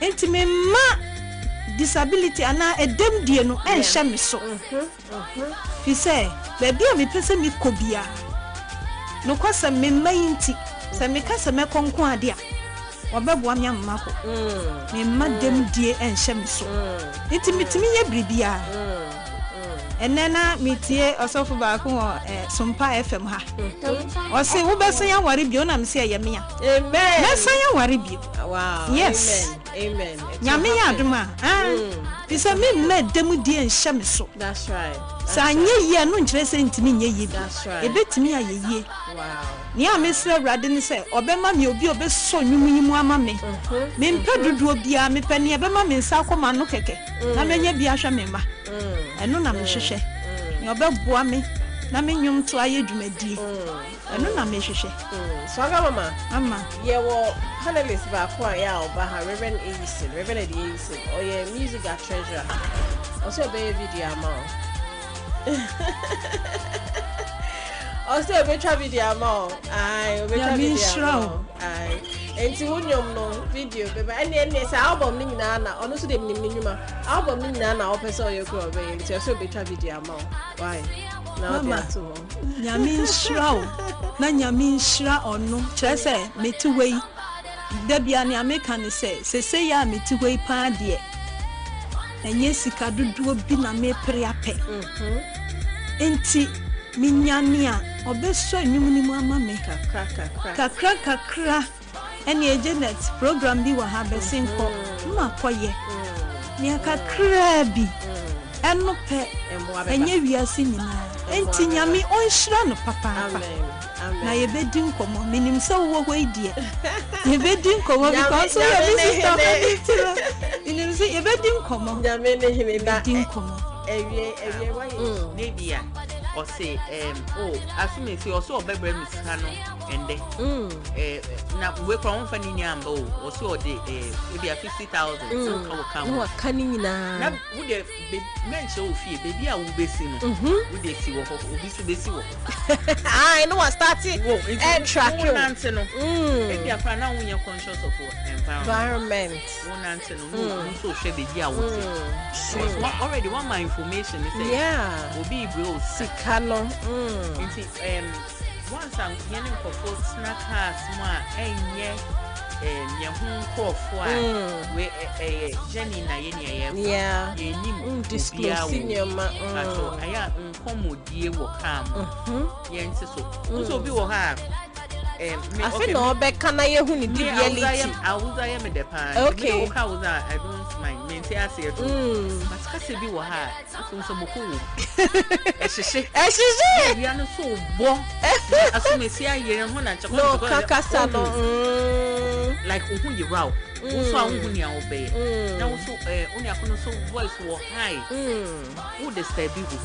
enti me ma disability ana edem die no enhye me so fi say baby a me pese me kobia no kwasa me mayinti se me kasa me konko ade a obebo am yamma ko me ma dem die enhye me so enti mitimi ye bribia enena mitie osofo ba ko Sompa FM ha o se wo besan ya ware bio na me se ye me ya amen besan ya ware bio wow yes amen nyame ya adoma bisa me ma dem die enhye me so that's right sa nye ye no nkire se ntimi nye ye that's right ebetimi ya ye wow ni amesre awrade ni se obema me obi obeso nwumuyimu ama me me mpedudu obia me pani ebema me nsa akoma no keke na menye bia hwa me ma eno na me hwehwe ni obeboa me na me nwum to aye dwumadi eno na me hwehwe so aga mama ye wo panelist ba ko ya oba ha Reverend Edison or ye music at treasure also be video ama also be tra video ama ai be tra video ai enti wonyom no video be ene say album ni nyina na ono so dem nim nyuma album ni nyina na opese oyekro be enti also be tra video ama why na obiato nyame nshira na nyame nshira ono kire say metiwei da bia ne ameka ne say ya metiwei pa de enye sika dodo bi na me pre ape enti minyane a obeso nwumnimu ama me kakra ene Janet program bi wa ha besinko ma koye ne kakra bi eno pe enye wiase nyina enti nyame onhira no papa na yebedi nkomo minim se wo hoidie yebedi nkomo because so your sister minim se yebedi nkomo nyame ne hine na nkomo ewie why nebia or say assume say also obebere misika no ende na we kwa won fani nyamba o so de ebia 50,000 so ka wo no kani nyina na wo de menche o fie baby a wo besi no wo de si wo obi so besi wo I know what started and track you nante no ebia fa na wo nya conscious of environment wo nante no so hwe baby a wo ti already want my information is say obi bro sikano once I'm getting for food snack house ma enye nyehun crofo a we Jenny na ye ye nim disclose nyama aso aya nkomodie wo kam ye nti so obi wo ha afi no be kana ye hu ni reality awuza me de pan okay ka wuza I don't mind menti ase edo but ka se bi wo ha so moko wo ehihie bia no so bo aso me si aye ho na chako no kakasa no like ohu ye raw so anhu ni a obey na wo so oni akono so voice wo high wo de steady wo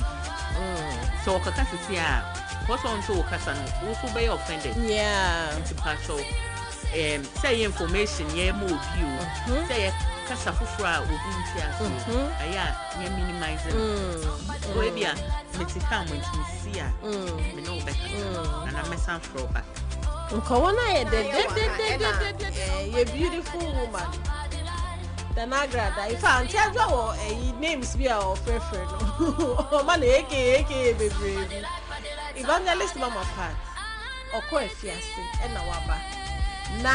so kakasa si a Forson to Kasano, also be offended. Yeah. To patrol. Say information, yeah, more view. Say Casafufra will be here. Aya, yeah, minimizing. Webia, Meticam with Missia. Me know better. And I mess up for back. Kawana, you're beautiful woman. The Nagra, if I tell you, names be our friend. Oh, man, aka baby. Evangelist mama part oko efiase e na waba na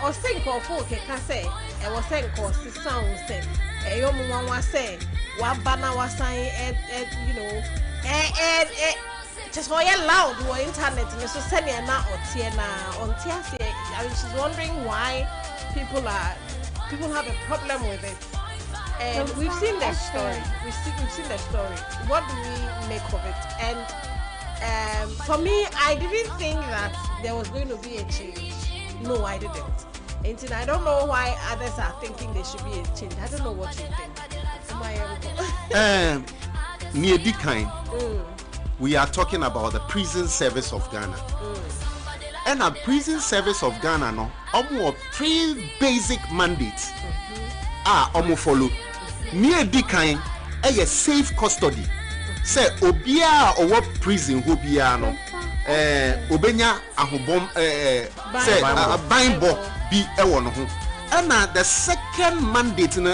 o senko fo ke ka say e wo senko sisan wo say e yo mu wanwa say waba na wasan you know just for you loud on internet so send na otie na on tiase. I mean, she's wondering why people have a problem with it. And we've seen the story. We've seen the story. What do we make of it? And for me, I didn't think that there was going to be a change. No, I didn't. And I don't know why others are thinking there should be a change. I don't know what you think. Near the kind, we are talking about the prison service of Ghana. And a prison service of Ghana, no, almost 3 basic mandates are almost follow. Near the kind, a safe custody. Say obia or what prison who be no obenya ahobom say bimbo bi e wo no ho And the second mandate in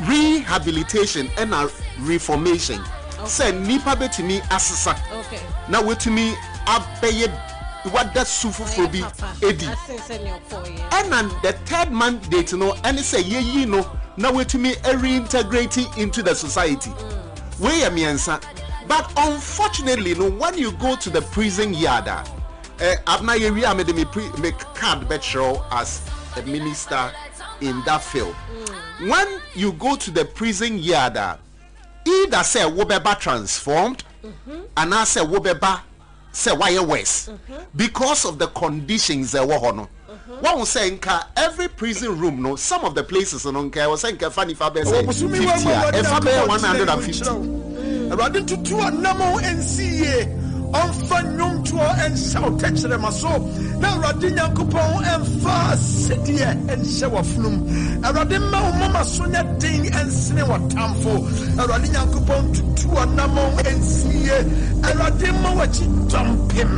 rehabilitation and reformation. Say nipa betimi asesa. Okay. Now wetimi abeye what that sufu for be edi. And the third mandate and say ye no now wetimi reintegrating into the society. We are but unfortunately, when you go to the prison yard, Abena Ruthy make card bet show as a minister in that field. When you go to the prison yard, either say wobeba transformed, and I say wobeba say why worse because of the conditions there were no. One was saying every prison room, some of the places on care was saying funny fabe 50, 150. Radin to two namo NCA on fan young to and shout touch them so now Radin Yankupon and fast city and shower flum a Radin Mama Sonia Ding and Sinewa Tamfo a Radin Yankupon to two namo NCA a Radin Mawachi dump him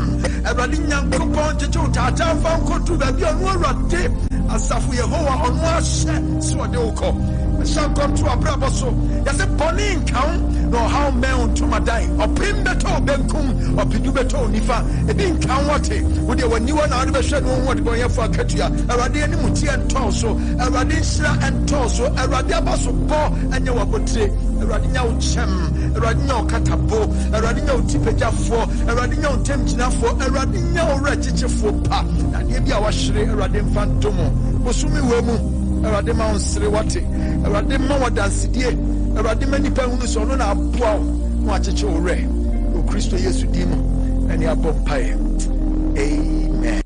a Radin Yankupon to Tata Fanko to the young Radin Asafu Yehoa on one share Swadoko. Shall come to a brabo so. Yes, a bonning count, no how men to my die, or pin the toe, benkum, or pidu beto, nifa, a didn't count what it would you when you want out of a shadow what going for a katia, a radian muti and torso, a radisha and torso, a radiabaso bo, and you would say, a radino chem, a radino catabo, a radino tipeja for, a radino temptina for, a radino register for pa, and maybe I was shri a radin fantomo, Bosumi wemu. Radima on Srewati, Radima Wadansidie, Radima Nipa Unusono na Boa, Wachacho Re, O Christo Yesu Dimo, and Yabompae. Amen.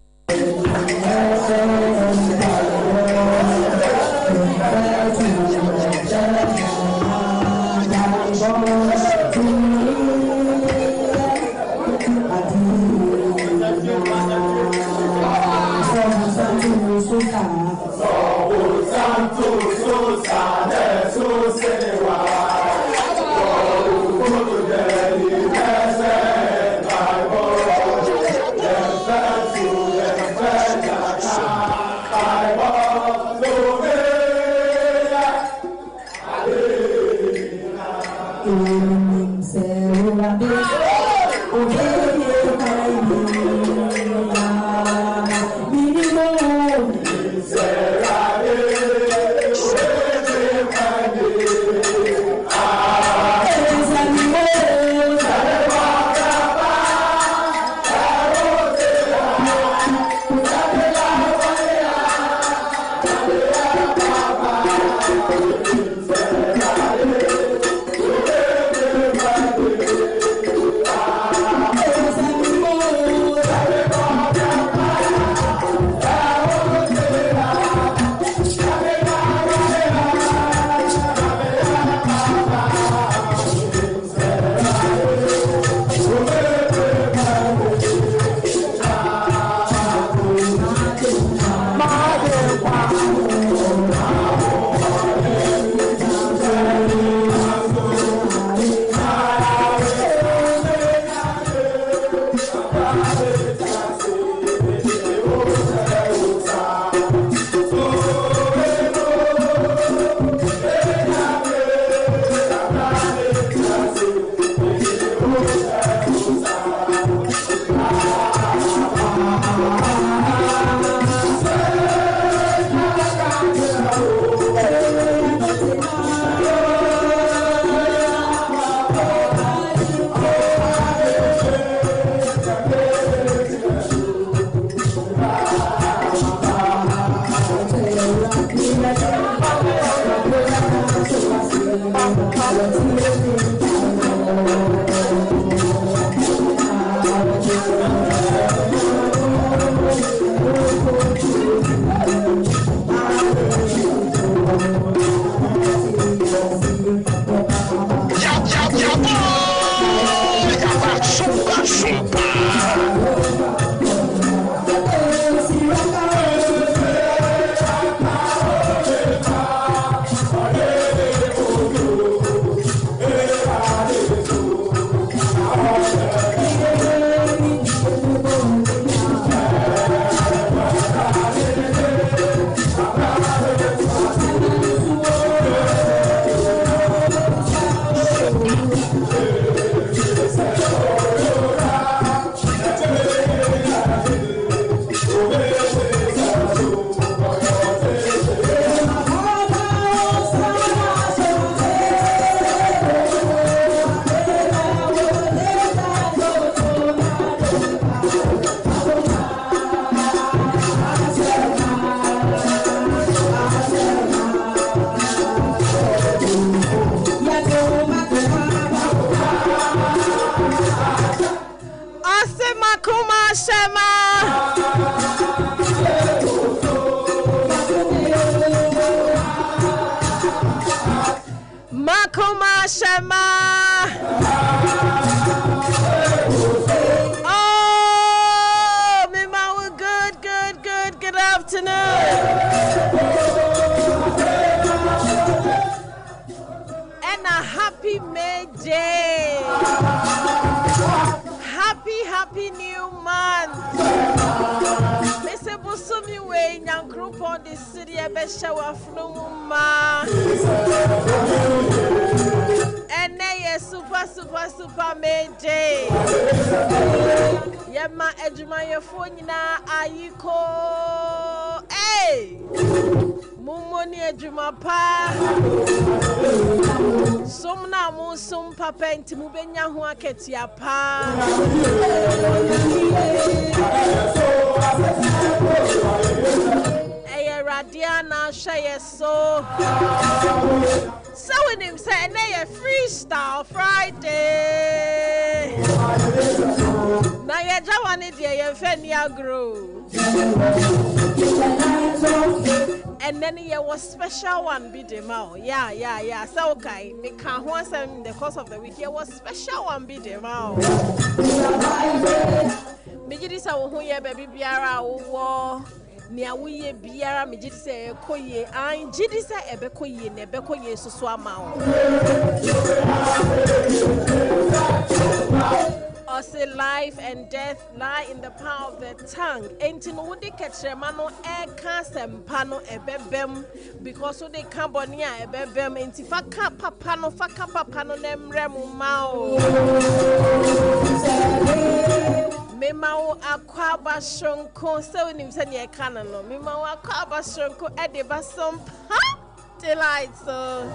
Shema. Oh, Mima, good afternoon. And a happy May Day. Happy new month. Mr. Busumi way young group on the city shower fluma. And now super May Day. Yama ejuma your phone na ayiko. Hey! Mumoni ejuma pa. Somna mo Sompa penti mubenya ho aketia pa. Eye Radiana share so. So when him say na freestyle Friday. Na ye jawani dia ye feni agro. And then there was special one be the mouth. Yeah. So okay, me can't want some the course of the week. There was special one be the mouth. Me just say who ye baby biara wo nia wo ye biara me just say koye an just say ebe koye na ebe koye so ama. Say life and death lie in the power of the tongue. Enti no wodi ketremano e ka sempano ebebem because so they can bonia ebebem enti faka papa no nemremu mao. Memao akwaba shonko so nim se ne kana no memao akwaba shonko e de ba Sompa delight so.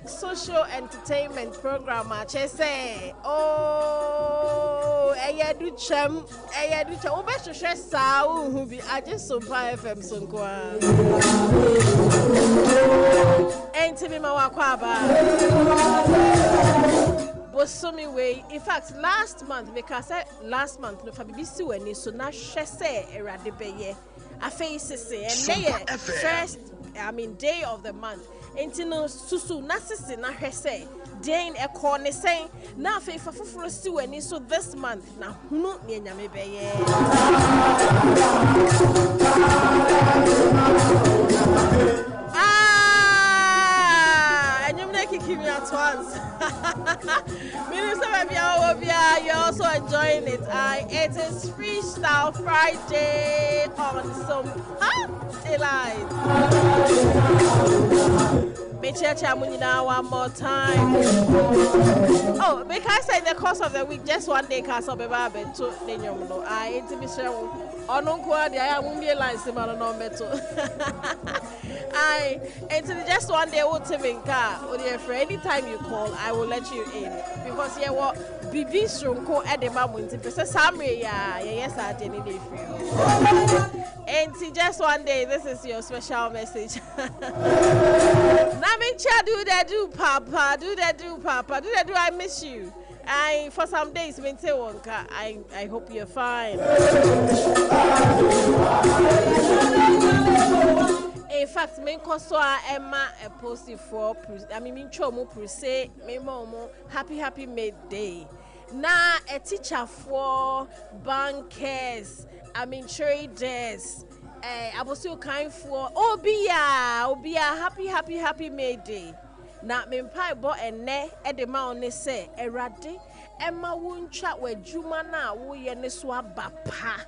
Social entertainment program say oh do chem obe hwehwe saa hu bi age Sompa FM sonkwa enti bi ma wakwa ba Bosumi way. In fact, last month, because last month, no for BBC when so na hwe say erade beye afeise say and first day of the month. Enti no susu na sisi na hwe say den e call ne say na afei fa foforo si wani so this month na hunu ne nyame beye. Keep me at once. Minister Abia, you're also enjoying it. It is Freestyle Friday on Sompa delight. One more time. Oh, because in the course of the week, just one day, Castle Beba to Nenyom. I to be sure. On Unquad, I won't be alive, Simon no metal. And just one day, what to make car or for anytime you call, I will let you in because yeah, what BB Strunko at the moment, Samri, yes, I didn't need for you. And just one day, this is your special message. Namincha, do that, do Papa, do that, do Papa, do that, do I miss you? For some days, I hope you're fine. In fact, me koswa Emma a posted for chomo say me momo happy May Day. Na a teacher for bankers, traders. I was so kind for Obia happy May Day. Na me mpa bo ene e de ma one se erade Emma wuncha wadwuma na wo ye ne so aba pa.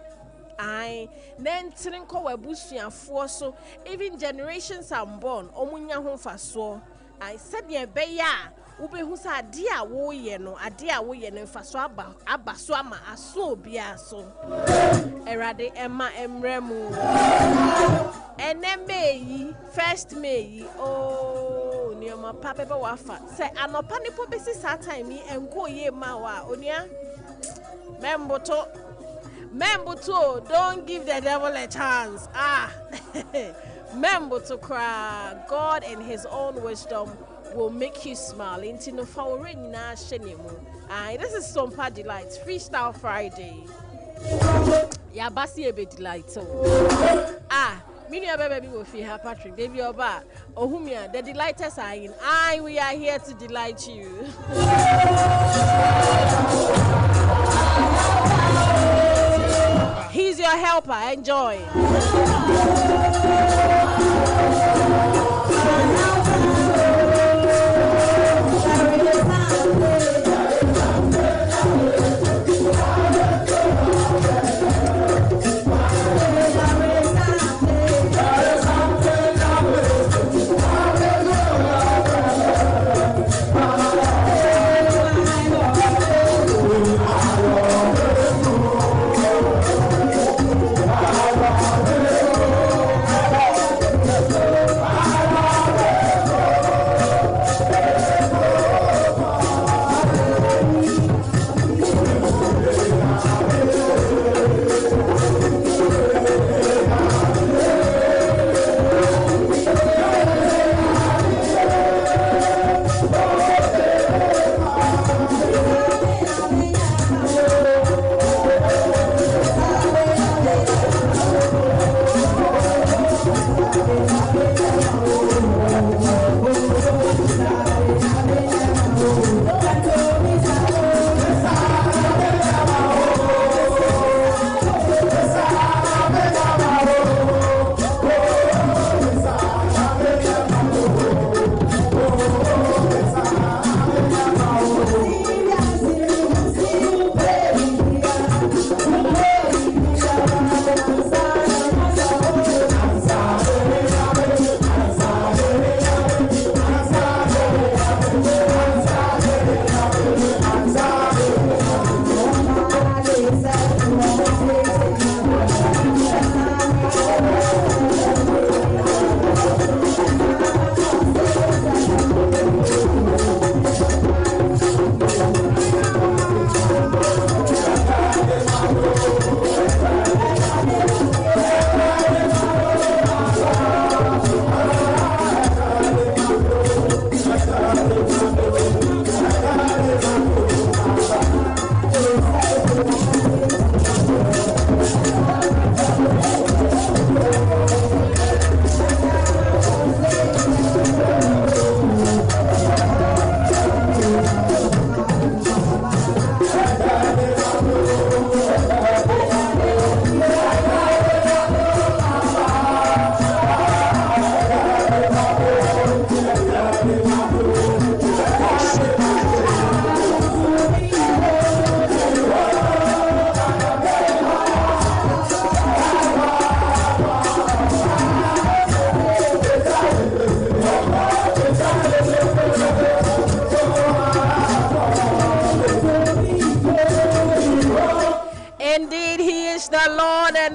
Then trinko webusuafo so even generations are born omunya ho faso. I said ye be ya ubehu sa ade a wo ye no faso aba so ama aso bia so. Erade Emma emremu. Ene May 1st May oh nioma papa be wafa say anopa ne po besi sa time mi enko ye ma wa onia Membuto, don't give the devil a chance. Membuto cry. God in his own wisdom will make you smile. This is Sompa Delights, Freestyle Friday. Yabasi ebe delight. Minia baby will feel her Patrick, David Oba, Ohumia, the delighters are in. We are here to delight you. He's your helper. Enjoy.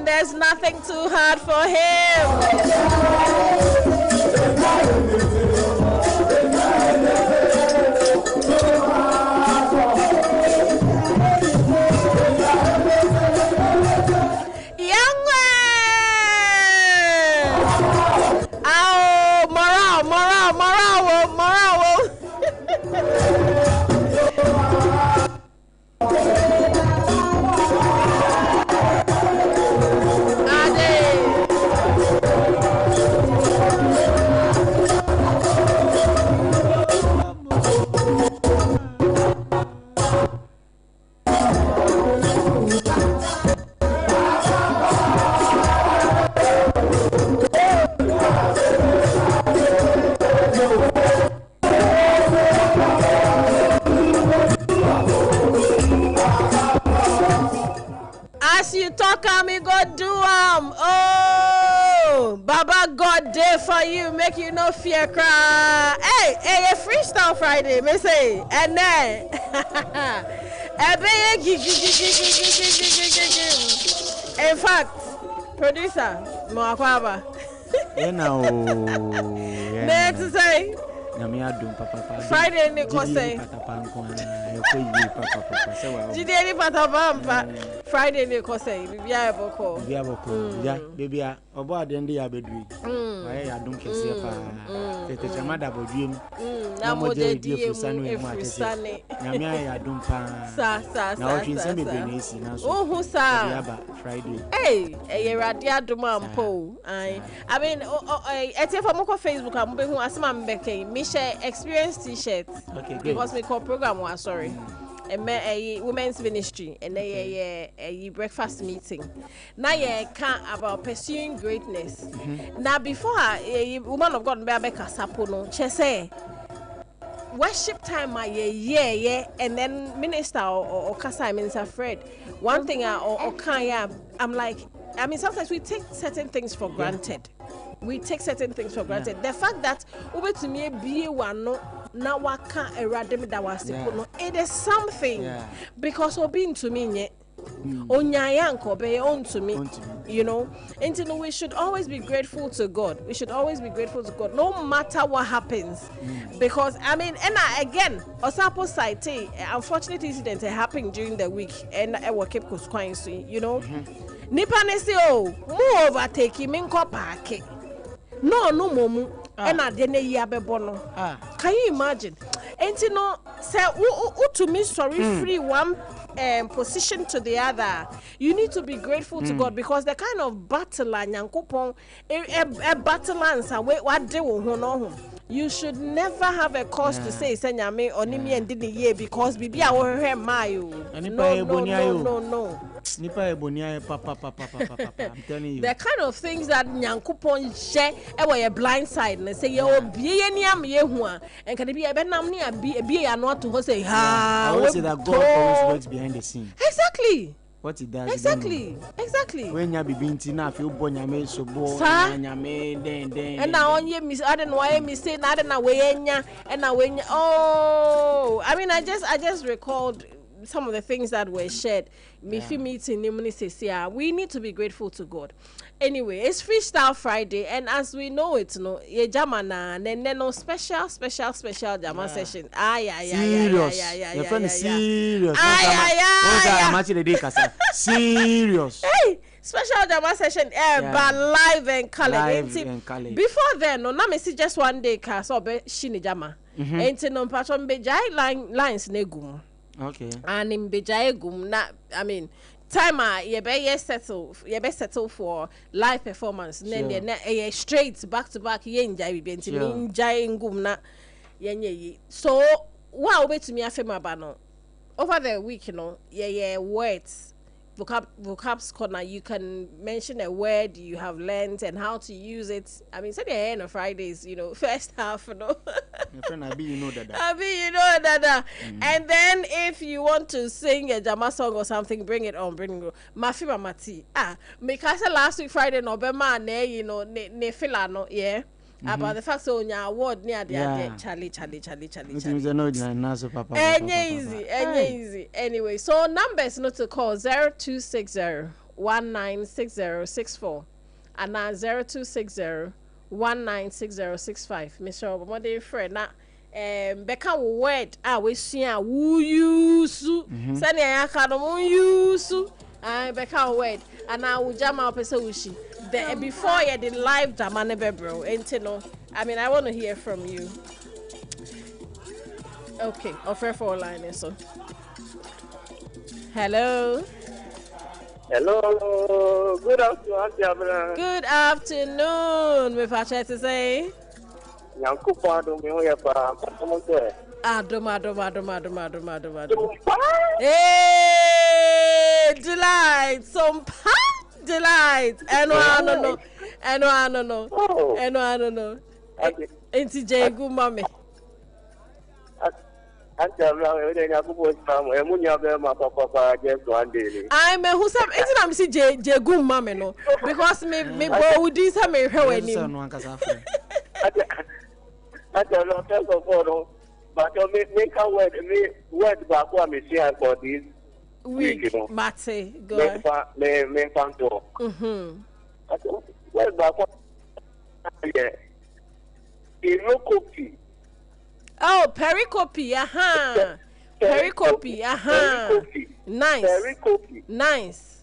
There's nothing too hard for him. Young man! Oh, morale. Baba God day for you, make you no fear cry. Hey, a freestyle Friday, me say, and then in fact, producer Moakwaba. To say Friday Nico say Jideli Patapampa Friday ne ko say bibia e boko. Bibia boko. Ya bibia obo adende ya bedui. Waye ya dum kese pa. Tete chama da bodiem. Na mo de die fusano e mu atese. Nyame ya dum pa. Sa. Na o twinse bebe na esi na so. Ohu sa. Bibia ba Friday. Hey, e rade adum ampo. I mean, for mo ko Facebook am be hu asema mbeke. Me share experience t-shirt. Okay, good. Because me call program was sorry. A women's ministry and a breakfast meeting. Now you can about pursuing greatness. Now before a woman of God Rebecca Sapono, she say worship time yeah, and then minister or Kasa Minister Fred. One thing or Kaya, I'm like, I mean sometimes we take certain things for granted. We take certain things for granted. The fact that over to me be one no now waka erademi that was no it is something because being to me onyayanko be on to me, you know. And we should always be grateful to God. We should always be grateful to God no matter what happens. Because I mean, and again Osapo site unfortunate incident happened during the week and I will keep coins, you know. Nipa ne say oh mo overtake me nko park. No momu and I didn't hear bebono. Can you imagine? And say to me sorry free one position to the other. You need to be grateful to God because the kind of battle and yankopon a battle answer what they will you should never have a cause to say senyame onimi and didn't ye because bibi a wo mayo. No. Nipa ebonia papa. I'm telling you. The kind of things that nyankopon share e blind side and say ye obie ni am ye hu and can be e benam ni abi ya no to say ha. I always say that God always works behind the scene. Exactly. What he does exactly when you be binti na feel nyame so bo nyame den and now on you miss I don't know why me say na na we nya and now when oh I mean I just recalled some of the things that were shared. We need to be grateful to God. Anyway, it's Freestyle Friday, and as we know it, ye jamana, and then no special jama session. Serious. Your friend is serious. Serious. Hey, special jama session, but live and color. Before then, no, me see just one day, so be shini jama. Ain't no patron be jai lines negum. Okay. And in Bejaegum, I mean, time you be settle for live performance. Sure. Then they straight back to back. Ye enjoy be enjoying na ye. So wow, wait to me afema bano over the week, you know. Yeah, words. Vocabs corner, you can mention a word you have learned and how to use it. I mean, say the end of Fridays, you know, first half, you know. My friend, Abi, you know that. And then if you want to sing a Jama song or something, bring it on. Mafi Mamati. Because last week Friday, no, Bema, you know, ne filano, yeah. About the fact so your award near the Charlie. Easy. Anyway, so numbers not to call 0260-196064 and now 0260-196065. Mr. Obamode friend na beka word we see who use send ya ka no use beka word and now we jam up person ushi before you did live drama never bro no I mean I want to hear from you. Okay, offer for line so hello, good afternoon, Auntie Abena. Good afternoon, with our chat to say hey, delight, Sompa, delight, and I don't know. Ain't it good mommy? I'm a who's up. I'm see J good mommy no because me boy would this have me heard him. I don't know first of all, but make a word back what me share for this week. Mate, go ahead. Me fanto. Word back what pericope. Oh, pericope, Pericope. Nice. Pericope. Nice.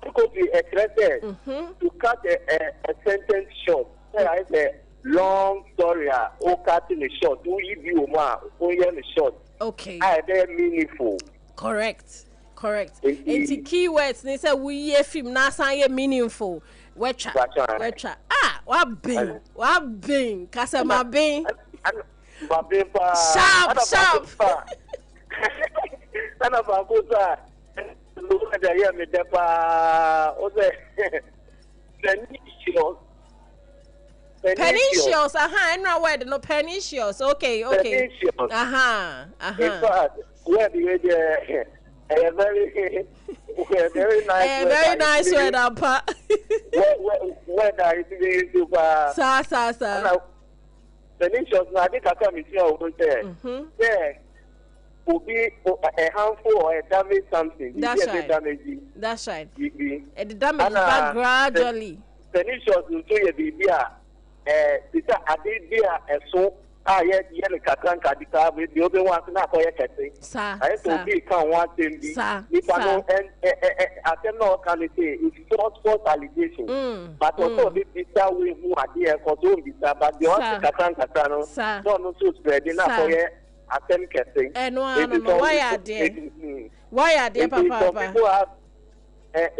Pericope expressed to cut a sentence short. There is a long story. Or cutting it short. Do you more? Only short. Okay. Very meaningful. Correct. It's keywords. They say we hear film na say meaningful. Wecha. What bing? Kasa ma bing. Sharp. Sana ba ko sa. Look at the year me depa. Ose. Pernicious. I know word no pernicious. Okay. Pernicious. In fact, where the a very nice. Very nice word, Appa. Where I see you, Sir. Pernicious. I think I come here over there. There will be a handful or a damage something. That's right. The damage is back gradually. Pernicious will do a baby. Peter, I did be a so. Yet, Catran Cadita with the other one not for a catting. Sir, I don't be can one thing. If I know, and I cannot can say it's false allegation. But also, this is how we who are here for doing this, but the other Catran Catano, don't so spread enough for a attempt catting. And why are they, Papa? People have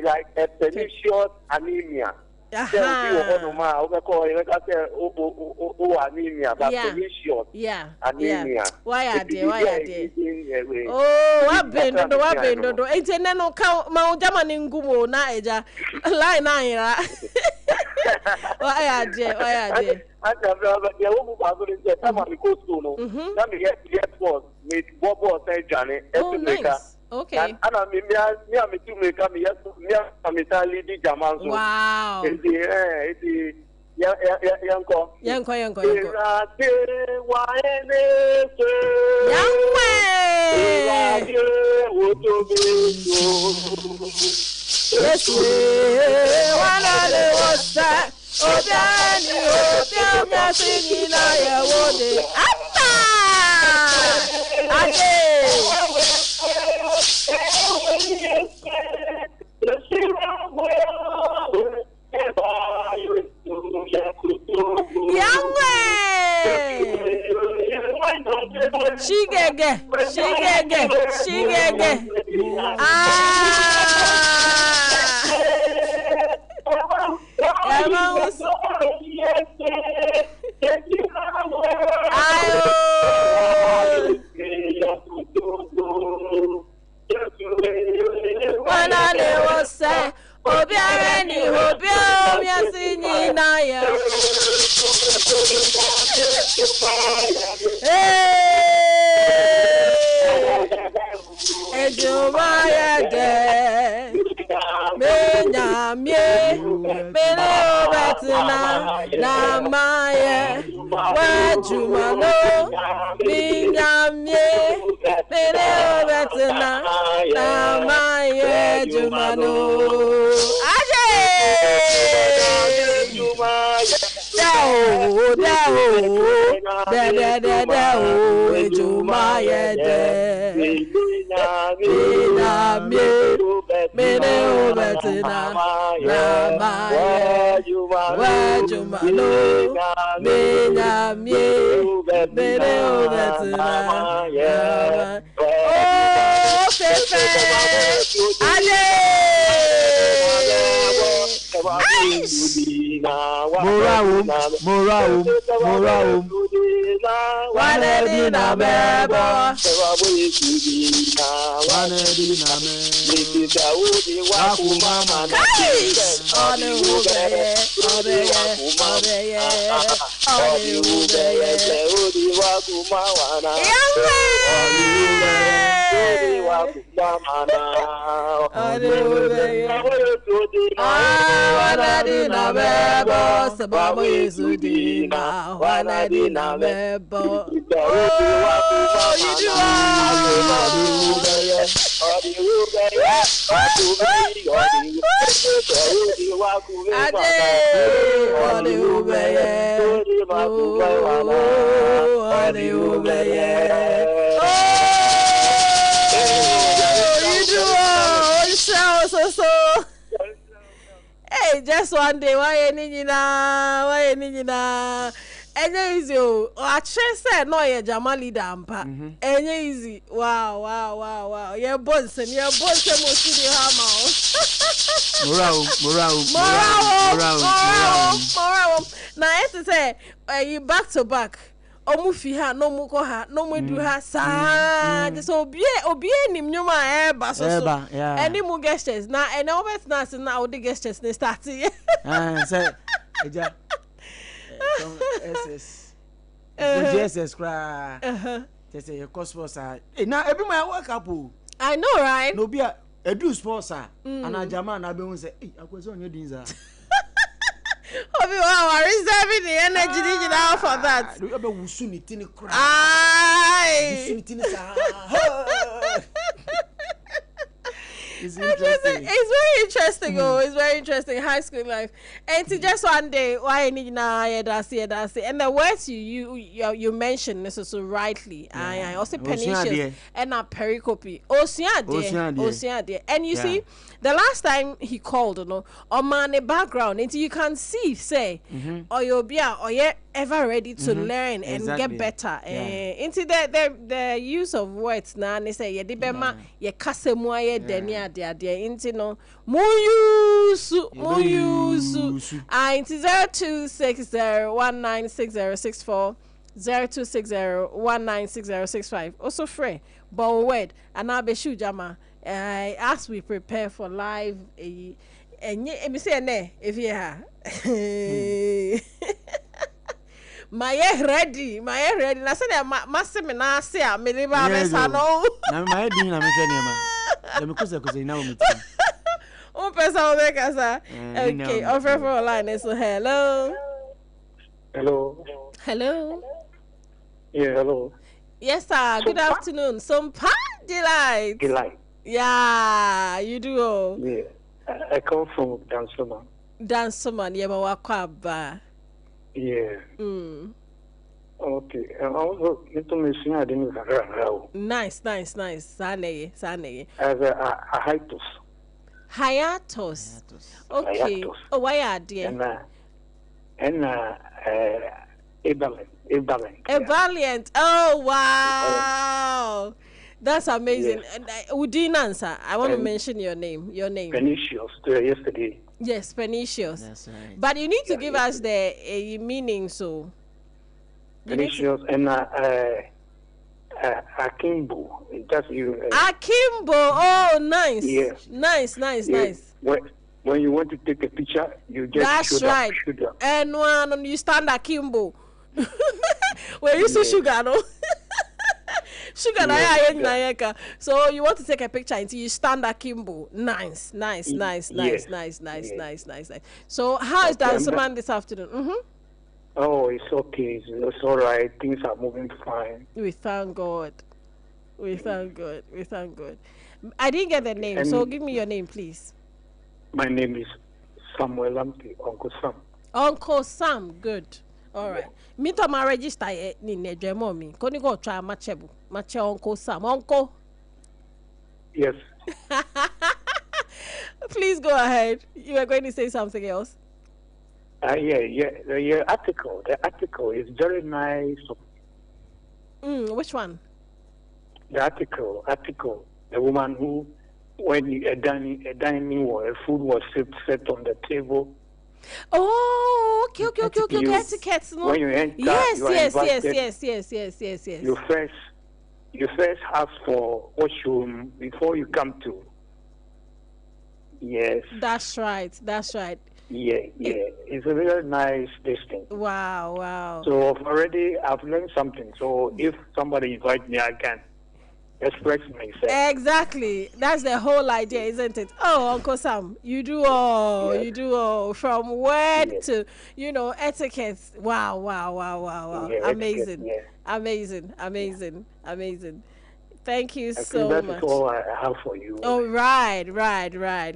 like a pernicious anemia. Anemia, anemia. Why are they? Oh, I've been do. It's a no count Mount German Gumo na eja. Line nine. Why are they? I have the woman who is the time of the coast. Let me get force with Bobo Saint Johnny. Oh, nice. Okay. And I mean, me to make a me Jaman. Wow. It's Yanko. Yes, one of the was that. Oh, Danny, singing, I want it. She get. When I was say, Oh, Hey, just one day, why any na? Enye easy o. Actually said no ye Jama leader ampa. Enye easy. Wow. Ye bonsen mo studio hama. Morao. Na ete say you back to back. Omu fi ha no mu ko ha no mu du ha sa. Just obie nim nyuma ba so. Any mu gestures na ene obet na se na odi gestures ne start. Say eja SS GSS cry. Just say your cosmos are now every my work up. I know, right? No be a do sponsor and a Jama na be won say I was on your dinza. Obi wa reserving the energy now for that. Do you ever wusu tini cry? Aye. Wusu tini sa. It's interesting. It's very interesting. It's very interesting. High school life. And it's just one day why need na that's it. And the words you mentioned this is so rightly. I also pernicious and not pericope. Ocean. And you see, the last time he called, on my background, and you can see, say, or you'll be or you ever ready to learn and get better. Into the use of words now, they say, ye dibema, ye kasemwa ye denia dia into no muyusu. Into 0260196064 0260196065. Also free, but word and I'll be sure Jama. As we prepare for live, and me say ne if you have. My ready. Na say massime na say a me live amesa no. Na my din na me hwe ne ma. Na me kusa na wo metim. O pesa o make asa. Okay, offer for line so hello. Yeah, hello. Yes sir, good afternoon. Sompa delight. Yeah, you do. Yeah. I come from Dansoman. Yeah, Mawakwaba. Yeah. Okay. Also, information I didn't have. Nice. Sane. As a hiatus. Okay. Hiatus. Oh, why are dear? And Valiant. Oh, wow. That's amazing. Yes. And we didn't answer. I want to mention your name. Pernicious yesterday. Yes, pernicious. That's right. But you need to give us the meaning. So pernicious and akimbo. Just you. Akimbo. Oh, nice. Yes. Nice. When you want to take a picture, you just. That's right. And when you stand akimbo, where you see sugar, no. Sugar na so you want to take a picture until you stand akimbo. Nice. So how is that man this afternoon? Oh, it's okay. It's all right. Things are moving fine. We thank God. I didn't get the name, so give me your name, please. My name is Samuel Lampi, Uncle Sam, good. All right. Me to my register ni nedwemo mi. Koni go try mache Uncle Sam. Uncle. Yes. Please go ahead. You are going to say something else. The article is very nice. Which one? The article. The woman who, when a dining or a food was set on the table. Oh, okay. Etiquette, no? When you enter, yes. You first ask for washroom before you come to. Yes. That's right. Yeah. It's a very nice thing. Wow. So I've learned something. So if somebody invites me, I can express myself. Exactly. That's the whole idea, isn't it? Oh, Uncle Sam, you do all. Yes. You do all from word Yes. to, etiquette. Wow. Yeah, Amazing. Etiquette, yeah. Amazing. Thank you so that's much. That's all I have for you. Oh, right.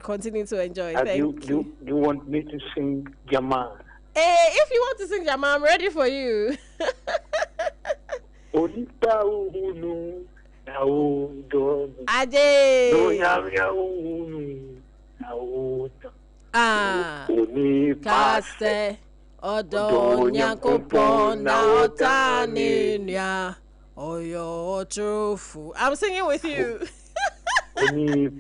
Continue to enjoy. Thank you. Do you want me to sing Jama? If you want to sing Jama, I'm ready for you. Ade. Kaste Odo Nyankopon na otani nya Oyo trufu. I'm singing with you. Ade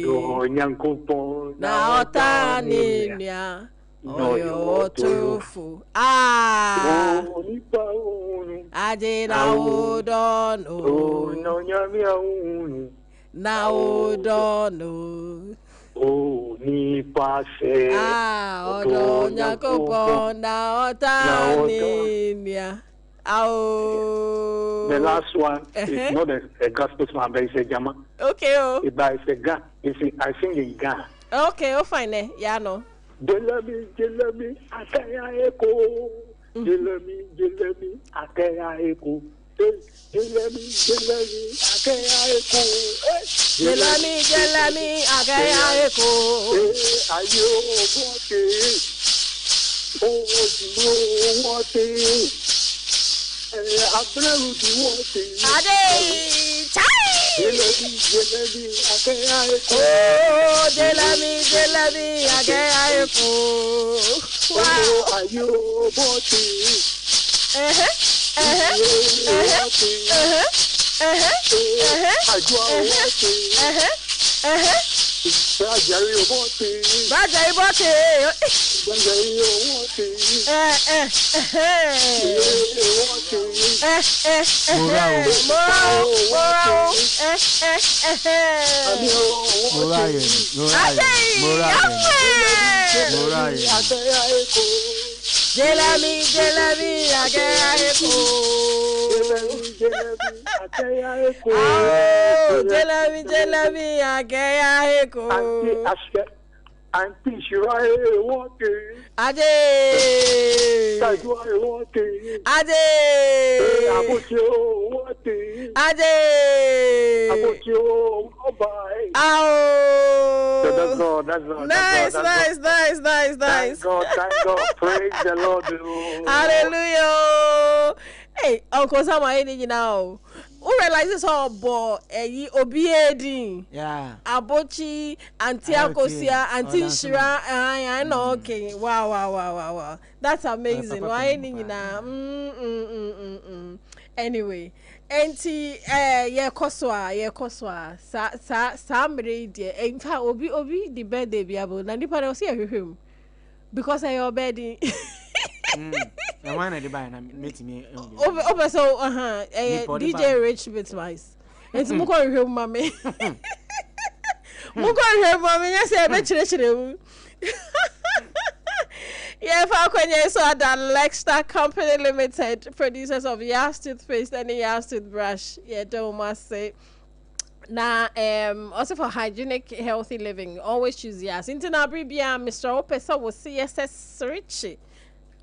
Odo Nyankopon na otani nya Oyo trufu. Ade na udono no nyamia unu na udono ni pase odo Nyankopon na otani nya. The last one is not a gospel song, but it's a jama. Okay, oh. It's a ga. I sing in ga. Okay, oh fine, yeah, no. Jelami, akaya eko. Jelami, akaya eko. Jelami, akaya eko. Jelami, akaya eko. Ayo, what Abena Ruthy, what Ade, chai. Jelami, akaya eko. Oh, jelami, akaya eko. Wow. Ayo, what Bajai bote. Jelami, akaya eko. Jelami, akaya eko. Auntie Shirai walking. Ade. Tajwai walking. Ade. Abotio walking. Ade. Abotio bye. Ow. That's all. Nice. Thank God. Praise the Lord. Hallelujah. Hey, Uncle Sam, I need you now. Who realizes how boy obiedi? Yeah. Abochi, Auntie Akosia, Auntie Shira. I know. Okay. Wow. That's amazing. Why need you now? Anyway, Auntie, yeah, koswa. Sa dear. In fact, obi the birthday be able. Na nipa na see him because I your birthday. I want to buy and meet me. Over so DJ Rich bit wise. It's mo go hear mommy. Mo go hear mommy. Yes, I bet you. Yeah, Falconia so that Lextar Company Limited, producers of Yas toothpaste and Yas toothbrush. Yeah, don't must say. Now, also for hygienic, healthy living, always choose Yas. Into Bribia, Mr. Opesa was CSS Richie.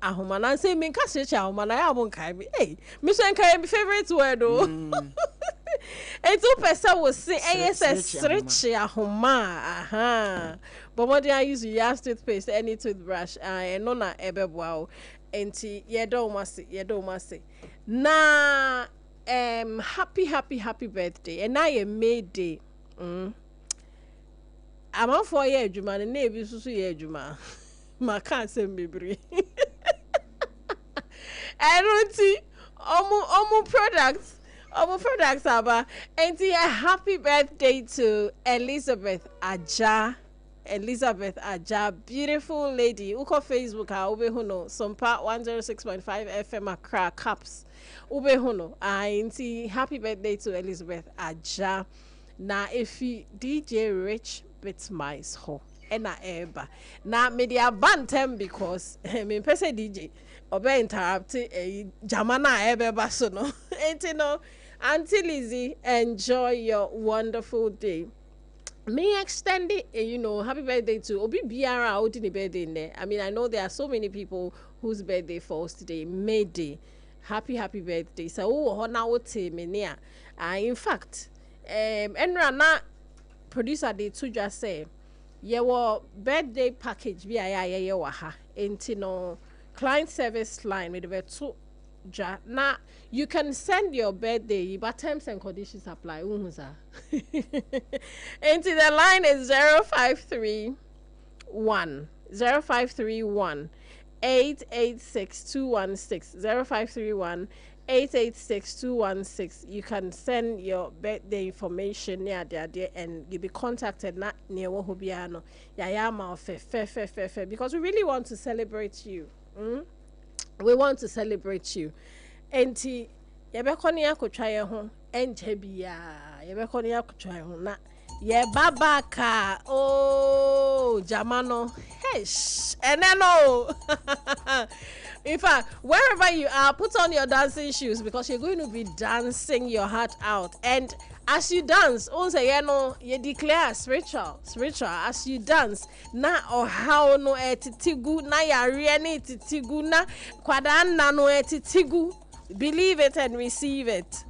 Ahumana say me ka search ahumana ya won kai me eh me so enkai me favorite word o etu person will say search ahuma but what do I use Yas toothpaste any toothbrush no na ebeboa o enti ye don't must say na happy birthday and I am May day I'm on 4 year adwuma na ebi susu ye adwuma ma can't say bebre I don't see omu products aba and a happy birthday to Elizabeth Aja, beautiful lady. Uko Facebook ube huno Sompa106.5 FM Accra Caps ube huno happy birthday to Elizabeth Aja. Na ifi DJ Rich Bitmice ho ena eba na media bantem because me pese DJ obe interrupt jamana ebe baso no enti no Auntie Lizzie, enjoy your wonderful day. Me extend it, happy birthday to Obi Biara out in the birthday in there. I mean, I know there are so many people whose birthday falls today, May Day. Happy birthday. So in fact, Enrana producer they to just say your birthday package via waha no client service line with the two now you can send your birthday but terms and conditions apply. Into the line is 053 0531 886-216 0531-886-216. You can send your birthday information near there and you'll be contacted not near Wohobiano Yayama fe because we really want to celebrate you. We want to celebrate you. Enti yebekoni akotwa ho entebia yebekoni akotwa ho na ye babaka jamano hesh eneno. In fact, wherever you are, put on your dancing shoes because you're going to be dancing your heart out. And as you dance, you declare spiritual as you dance. Na how no etitigu na yariani titigu na kwadana no etitigu. Believe it and receive it.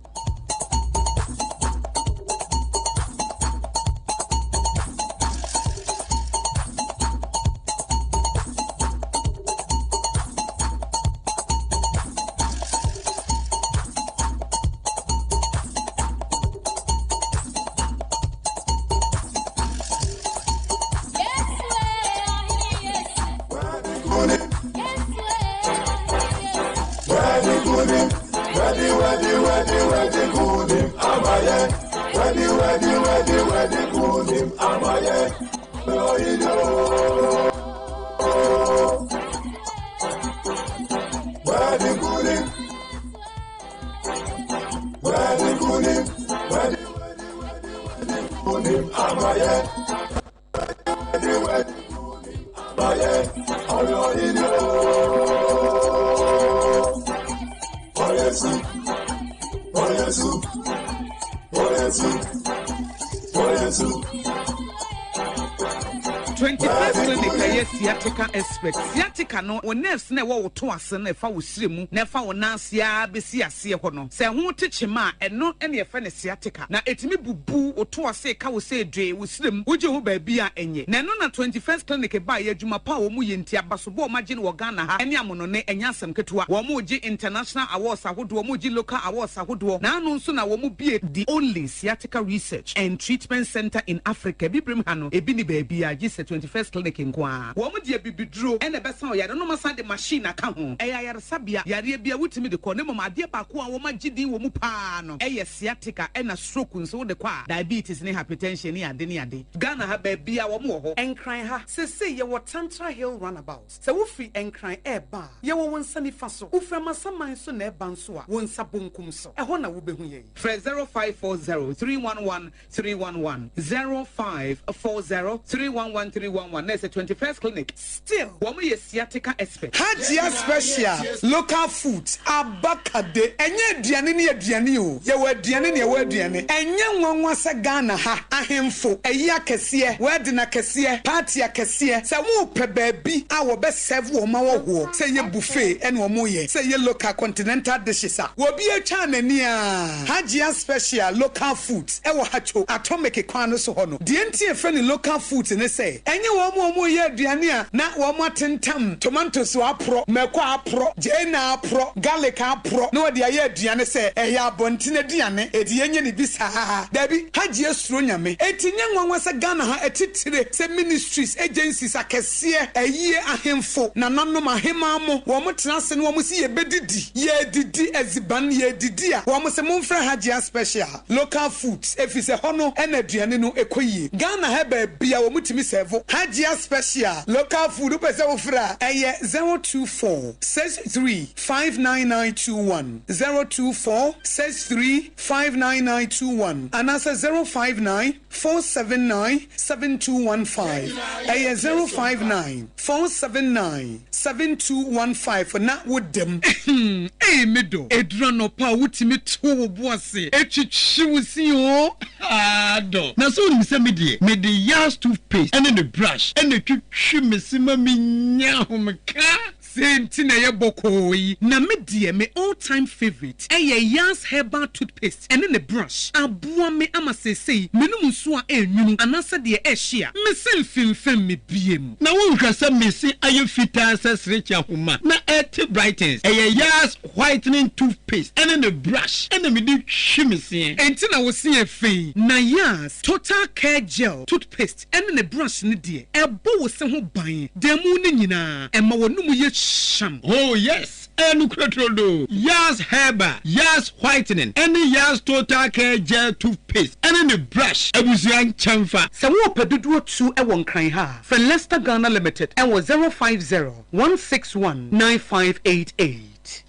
Sciatica no o nerves na wo to ase na fa wo siremu na fa wo nansia besi ase ho no se ho techema eno ene fa ne sciatica na etimi bubu o to ase ka wo se dwe wo siremu wo je ho ba bia enye na no na 21st clinic ba ya adwuma pa wo mu yenti abaso bo ma je no Ghana ha ene amono ne enya asem ketua wo mu je international awards ahodo wo mu je local awards ahodo na anu nso na wo mu bie the only sciatica research and treatment center in Africa bibrim ha no ebi ni ba bia je 21st clinic nkoa wo mu de bibidro ene besa o yare no masa de machine aka ho eya yare sabia yare bia wutimi de ko ne mama ade ba ko a wo magidi wo mu pa no eye sciatica ena stroke nso de kwa diabetes ne hypertension ne ade Ghana ha ba bia wo mu ho enkran ha se ye wo Tantra Hill runabout se wo free enkran eba ye wo wonsa ni fa so wo fra masaman so na eba nso a wonsa bonkum so e ho na wo behu ye 0540311311 0540311311 na se 21st clinic still woman ye sciatica expert Hajia special local foods abakade enye aduane ne aduane o ye wa aduane ne ye wa aduane enye nwanwa se Ghana ha ahemfo eyi akese word na akese party akese se wo pe baabi a wo be serve wo ma wo ho se ye buffet ene wo mo ye se ye local continental dishes a wo bi atwa nani a Hajia special local foods e wo hacho atomic kwan no so ho no de entie fe ne local foods ne se enye wo mo ye aduane a na wo mo atentam tomatoes apro meko apro jena apro garlic apro no de aye aduane se ehya abontine aduane edi yenye ne bisa dabi Hajia suro nyame etinye nwanwa se Ghana ha etitire se ministries agencies akese eyi ahemfo na nanom ahema mo wo mo tenase no wo mo si ye bedidi ye didi eziban ye didi a wo mo se mo mfra Hajia special local foods efise hono ena aduane no ekoyie Ghana ha ba bia wo mutimi serve Hajia special local food pese wo fra eye 02463599921 02463599921 and answer 05947972115 eye 05947972115 for na with them eh medo edra no pa wutimi to wo boase etwitwiwusi o ado na so ni se me de yas toothpaste and the brush and the twitwi mesima me nya homka senti na ye bokoi na me die me all time favorite Yas herbal toothpaste and then the brush aboa me ama sesei menum so a enwunu anasa de ehia me selfin fem me biem na wo hwasa mesi aye fita sesrecha homa na et brightens Yas whitening toothpaste and then the brush and me di hwimese enti na wo se afei na Yas total care gel toothpaste and then the brush ne de ebo wo se ho ban demu ne nyina ema wonum ye sham. Oh yes, and Crotrodo, Yas Herbal, Yas Whitening, any Yas Total Care Gel Toothpaste, and any brush, a Buzian Chamfa. So, what Pedudu 2 a 1 crying ha for Leicester Ghana Limited and was 050-161-9588.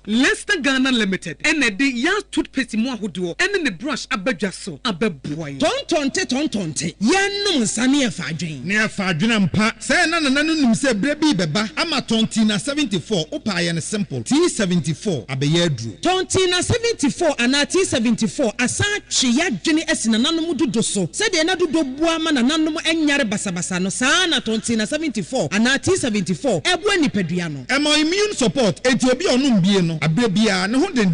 Leicester Ghana Limited and the Yas toothpaste mo ahodo and the brush abadwa so abeboy tontonte yanum sane afadwen ne afadwen ampa say na nim say brebi beba ama tonti na 74 opa ye ne simple T74 abeye aduru tonti na 74 ana T74 asa twe yadwene asina nanom dodo so say de na dodo bua ma na nanom enyare basabasa no saa na tonti na 74 ana T74 ebo anipadua no emo immune support enti obi onum bie no abrebia ne ho den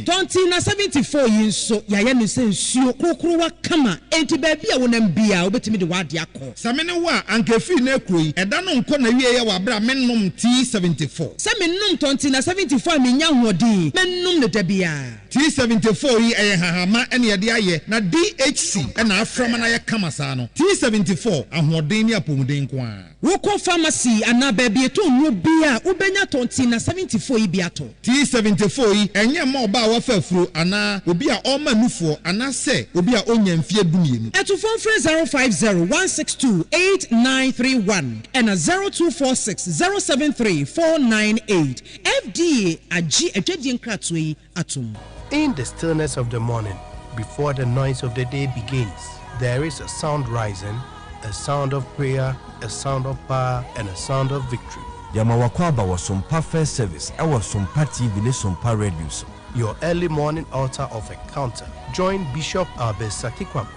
tonti na 74 yinso yaye ne sensuo krokrowa kama enti ba bia wonam bia obetimi de wade akọ samene wa ankefi na ekroyi eda no nko na wiye wa bra mennom T74 samennom tonti na 74 menya hodin mennom ne dabia T74 yi hahama ene yede aye na DHC na aframa na ye kama saa no T74 ahoden ni apomuden kwa woko pharmacy ana ba bia to nwo bia ubenya tonti na 74 yi bia to T74 yi enye ma oba wa fafuro ana obi a o manufo ana se obi a onya mfie dumienu eto phone 050-162-8931 and 0246-073-498 FDA agi ejedi nkratwe atum. In the stillness of the morning, before the noise of the day begins, there is a sound rising, a sound of prayer, a sound of power, and a sound of victory. Yamawakwaba was Sompa First Service. I was Sompa TV, Sompa Radio. Your early morning altar of encounter. Join Bishop Abesaki Kwabo.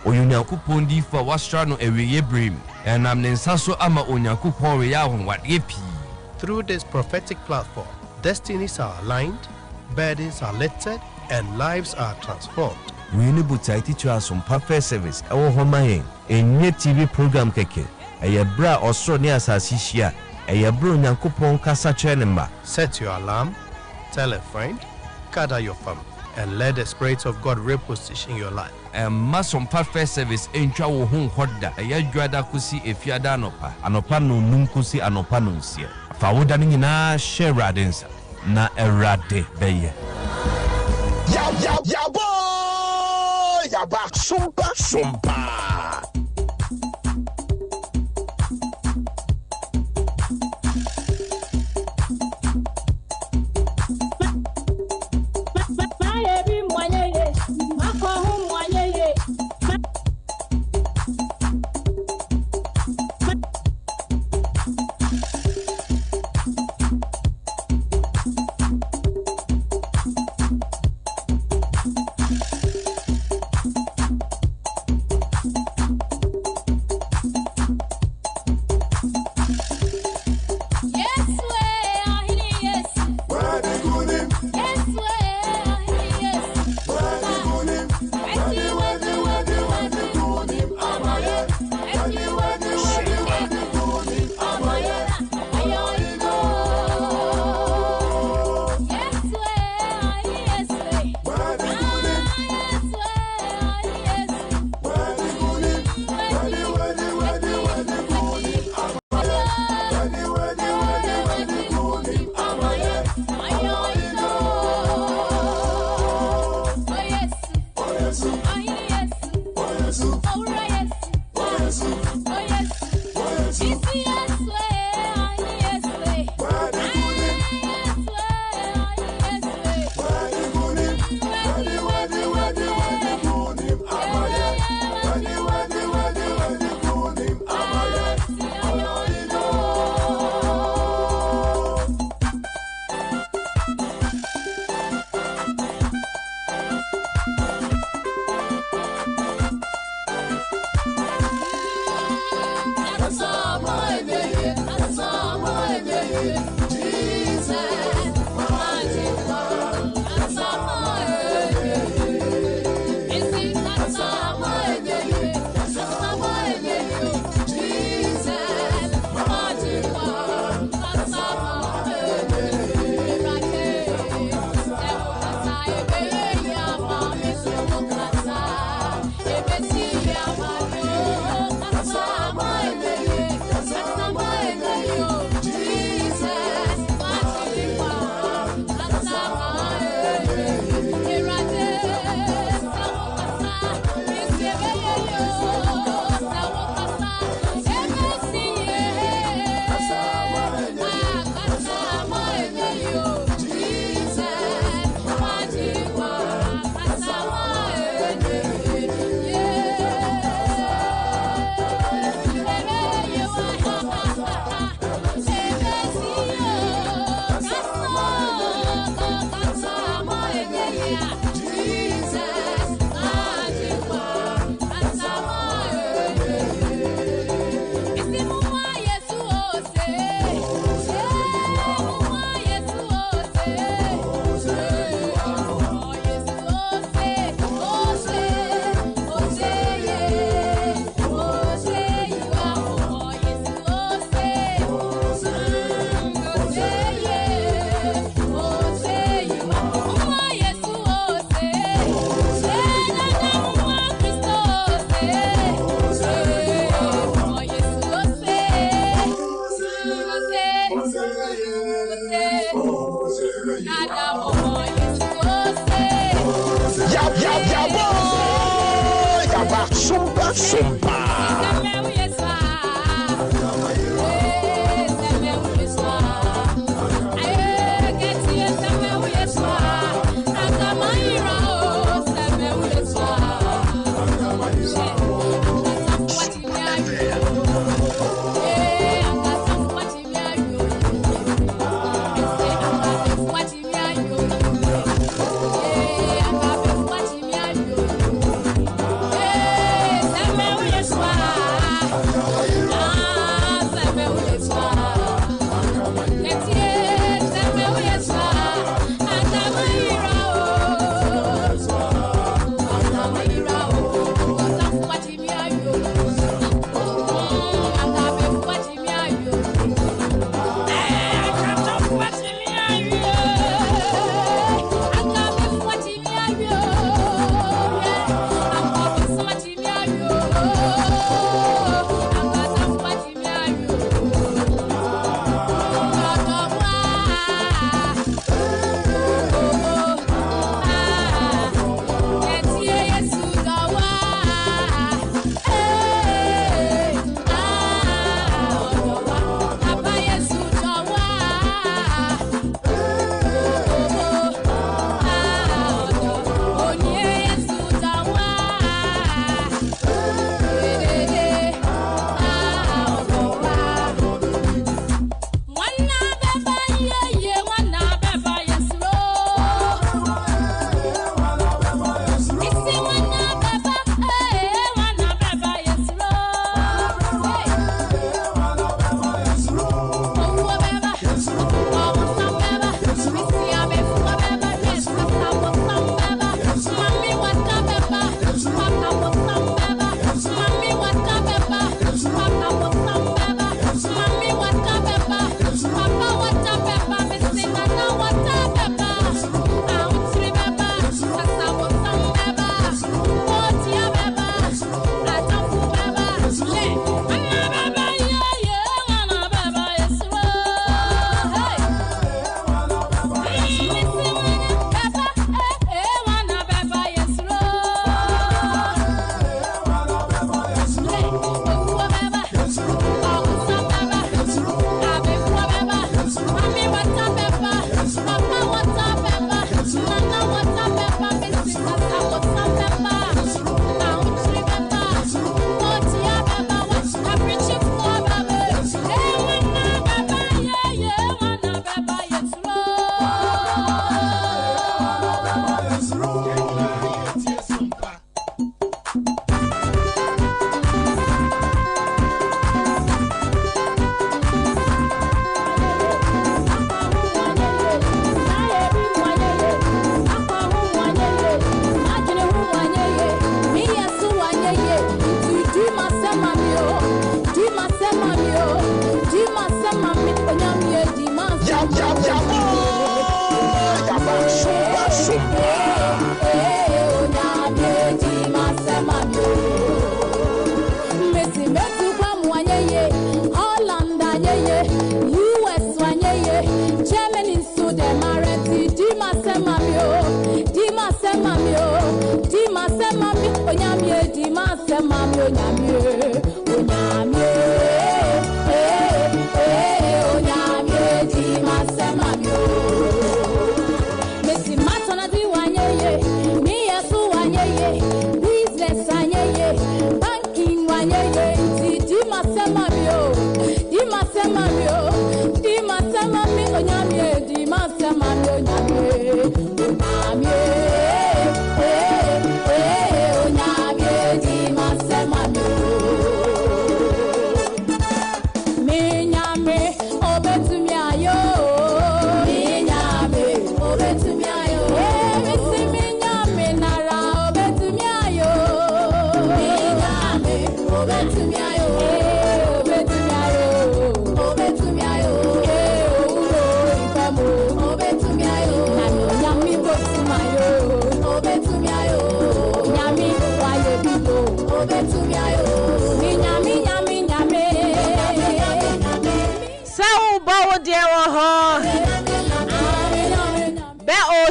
Oyunyakupondi for Wastrano Eweye Brim, and I'm Nensaso Ama Onyakupo Yahon what yepi. Through this prophetic platform, destinies are aligned, burdens are lifted, and lives are transformed. We need to teach us Sompa First Service. Our home a new TV program keke. A bra or so near Sasishia. A bro Nyankupon Kasa Chenemba. Set your alarm, tell a friend, gather your family, and let the Spirit of God reposition your life. And Mason Perfect Service in Trawo Home Hoda, a Yadrada Kusi, a Fiadanopa, Anopano Nunkusi, Anopanunsia. Fawudani na share radinsa, na erade beye. Ya boy, ya back Sompa. Sompa.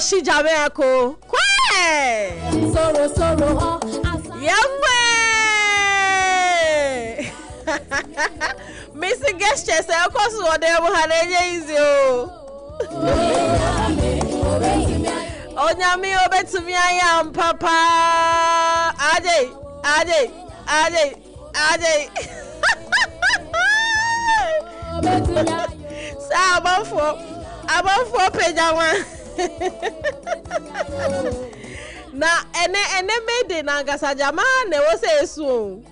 she Jamaica. Sorrow, Yamwe. Missy Gesture, say, of course, what they will have easy. Oh, Yami, over to me, I am Papa. Ade. So, about four page. Na ene made na gasa jama na wo say so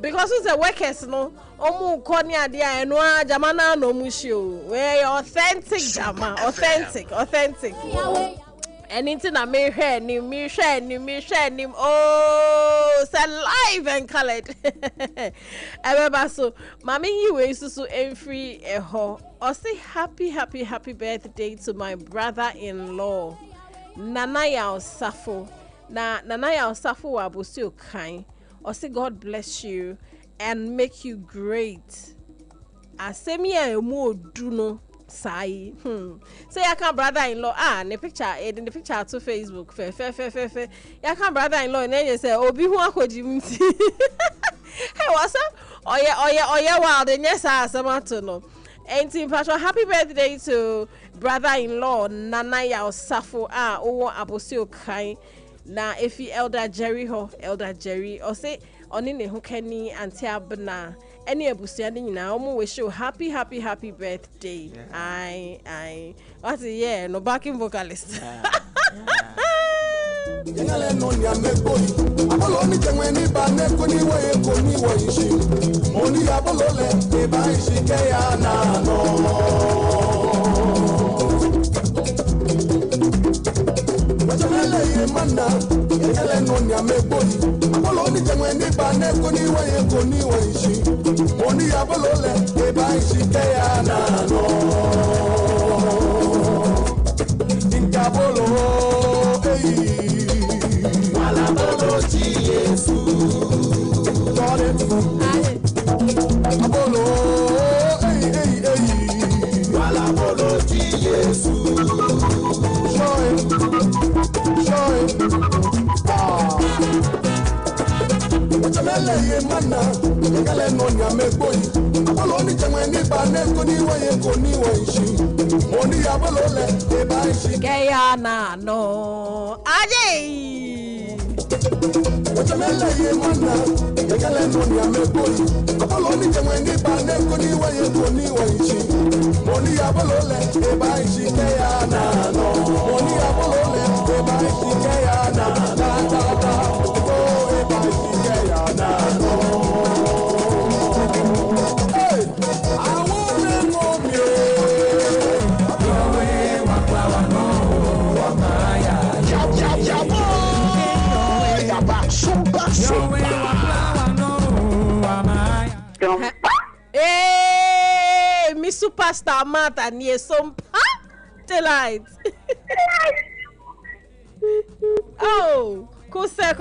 because it's a workers no omu koni ade a eno a jama na no mu shi o we authentic jama authentic anything na me hwe ni oh say live and colored ebeba so mami yi we susu enfree eho o say happy birthday to my brother-in-law Nanaya Osafo. Na Nanaya Osafo wa bosi okan. O say God bless you and make you great. Asemi emu oduno sai. Say ya kan brother-in-law ne picture in the picture to Facebook. Fe. Ya kan brother-in-law na you say obi hu akoji mti. Hey what's up? Oye wild and yes asamato no. And team Patrick, happy birthday to brother-in-law Nanaya Osafo owo abosio kai na efi Elder Jerry or say oni ne ho kani anti Abena any abusia ni nyina omo we show happy birthday. I what yeah no backing vocalist. Yengale no nya mekoi abolo ni jengweni ba ne ko ni wo ishi oni abolo le e ba ishi ke ya na no wajamele ye mana yengale no nya mekoi abolo ni jengweni ba ne ko ni wo ishi oni abolo le e ba ishi ke ya na no inkabolo Abolo Jesu, Abolo, Abolo Jesu, joy, wachamele ye mana, yengale no nyamekoi, Abolo ni jengwe ni bane koni wa ishi, moni abolo le eba ishi. Keya na no, aje. Wachamele ye mana, yengale no nyamekoi, Abolo ni jengwe ni bane koni wa ishi, moni abolo le eba ishi keya na no, moni abolo le eba ishi keya na da, oh eba ishi keya na no. Hey, I wanna know me. Yowe wakwa no wamaya, yabo. Sompa. Hey, mi superstar Martha ni Sompa delight. Oh, kose.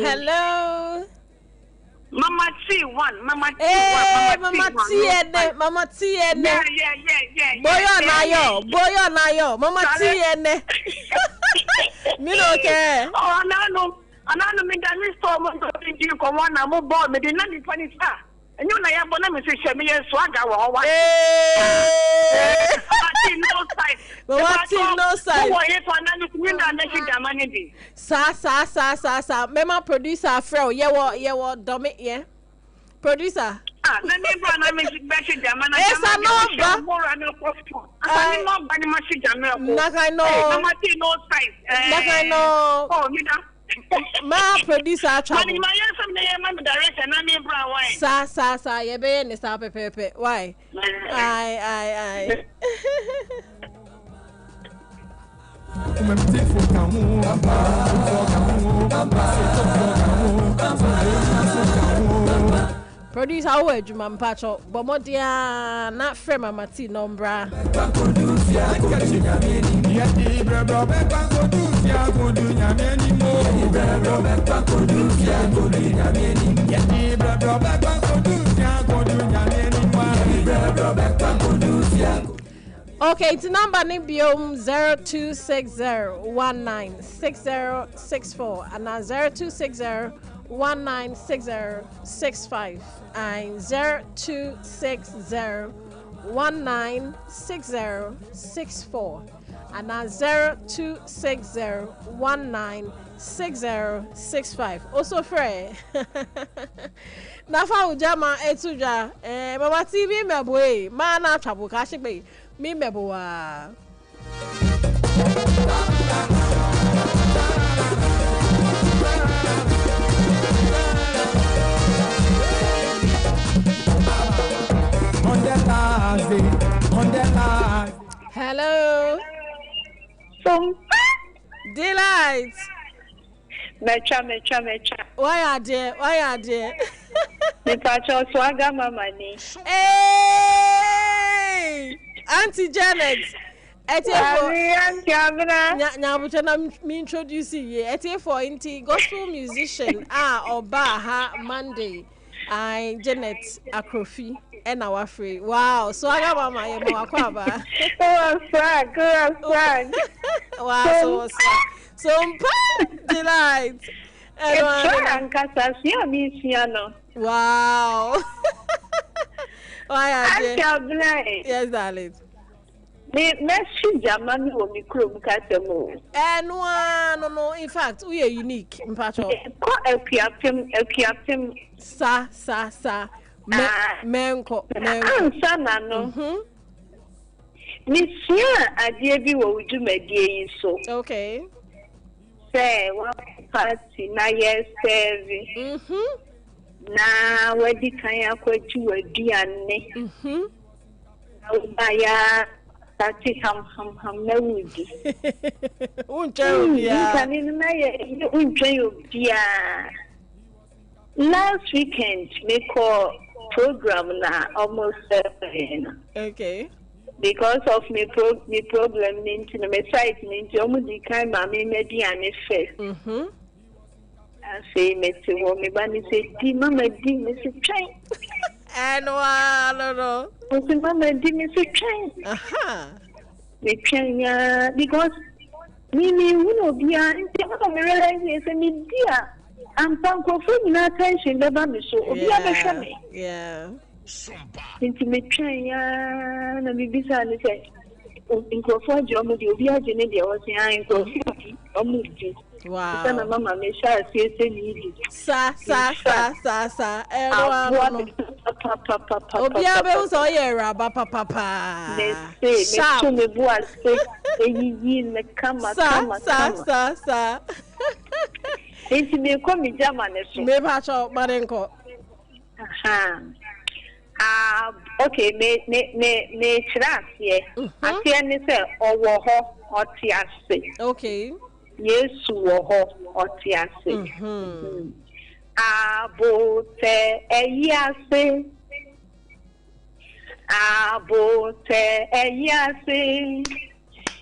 Hello. Mama T1. Mama T1. Yeah. Boyo nayo. Mama T. Me no care. Oh, anano me dani store mo ndi ko wana mo ball me di na ni 20 star. Enyo na ya bona me se sheme ye swagger wo wa. No side. Wo ye to anano ku nda na shi da mani di. Sa. Mema producer Fred ye wo domi ye. Producer. Na me bra na me shi da mani. Esa no ba. gospel. I not bani mashi jamel. Nakano. Namati no size. Nakano. Oh, you know. Ma producer trouble. Mani my yes am na my director na me bra why. Sa ye be ni sa pepe. Why? I. Produce how would you mampacho bomodia not frame amati nombra Okay, it's number Nibium 0260196064 and 0260196065 and 0260196064 and 0260196065. Also free. Nafa ujama etuja mama TV meboe mana trouble kashi be me meboa. Hello. Sompa. Delight. Mecha. Why are there? Me pacho swaga mama ni. Hey! Auntie Janet. Auntie Abena. Nyabuchana me introduce you. Ete for inti gospel musician Oba Monday. I Janet Akrofi and our free. Wow, so I got mama ye mo akwaba. Oh, swag. Wow, so delight. Wow. Why are they? Yes, darling. Messi German will be cruel catamo. And no, in fact, we are unique in Pacho. A captain. Sa. Menko. Sana no. Monsieur, I dear be what would you make ye so. Okay. Say, what party na yes, serving. Na where the kaya quit you a diane. Baya, that's it, hum, no wood. Won't you? Last weekend, we call program na almost okay. Because of me problem into my site into almost the kind mammy maybe and first. I say me to me bunny say mama di me say train. And no. Mama di me say train. Me train because me no be into me realize say me dia. I'm thankful for my attention about me so yeah. Into me train na me bisa ni say in crofo jomo di obi agene dia o say an crofo omuti. Wow. Sana mama me sha say ni sa obi abe so ye raba papa me say me bu ase eyi me kama sa Enti me ko mi jama ne so. Me ba cho marenko. Okay, me chirase. Ase ni se owo ho oti ase. Okay. Yesu wo ho oti ase. Abote eyi ase.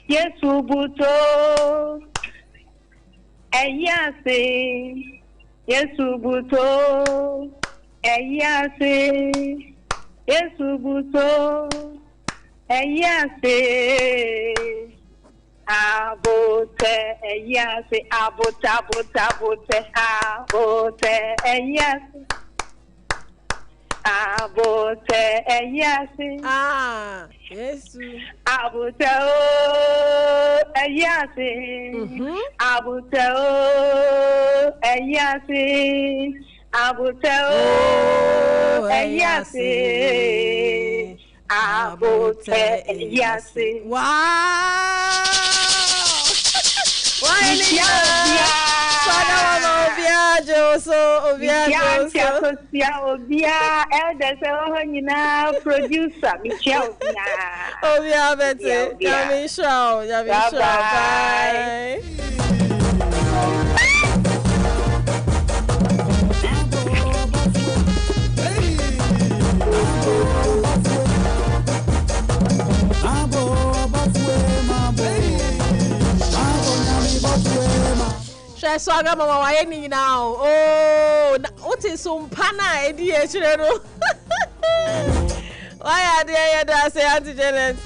Yesu buto. Eyase Yesu buto Eyase Yesu buto Eyase Abote Eyase abote Eyase Abote Eyase Yesu Abote Eyase Abote Eyase Abote Eyase abote yasi. Wow. Why Obia, elders, producer, Michelle. Obia, Betty, Yami Show, bye. Swaga mama wa yeni now. Oh, what is Sompa na edi echire no. Why are they there say Auntie Janet?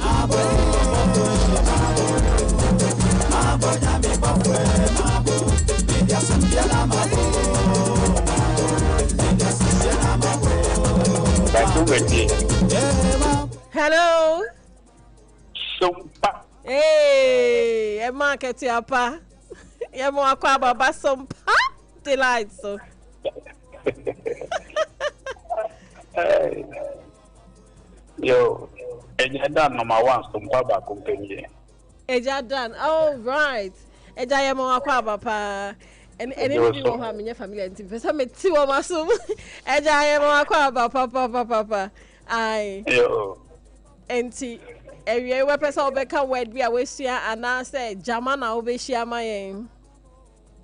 Hello. Sompa. Hey, e market apa. Ya mo akwa baba Sompa delight so. Yo, Eja number 1 Sompa ba company. Eja dan. Oh right. Eja ya mo akwa baba. Any you go ha me family nti pesa me ti wo masum. Eja ya mo akwa baba papa. Ai. Yo. Enti ewie we pesa obeka word bi a we sua ana say jama na obehia mayen.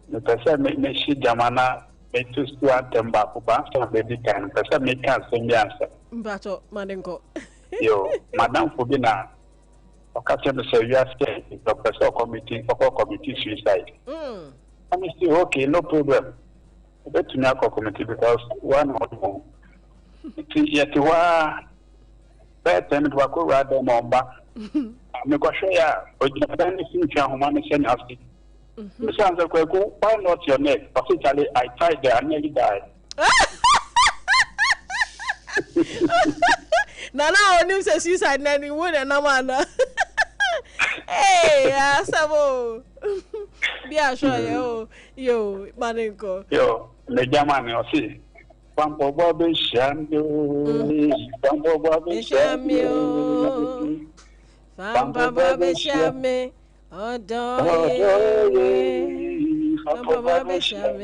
The person me she jamana me to stu atemba ko ba so baby kan person me kan so me answer. Mbato madenko. Yo, madam Fobi na okache me say you are scared the person committee suicide. I say okay, no problem. But to na committee because one or yet wa better me wa ko ra dem omba. Me ko hwe ya o jaba ni sin twa homa me se na afi. Why not your neck? Particularly, I tried there and nearly died. Nana, only says suicide, nanny wood and Namana. Hey, Sabo. Be sure yo, Maninko. Yo, the German, you see. Pampo Bobby Shamio, Pampo Bobby Shamio, Pampo Bobby Shamio. Oh, don't Papa Bishame,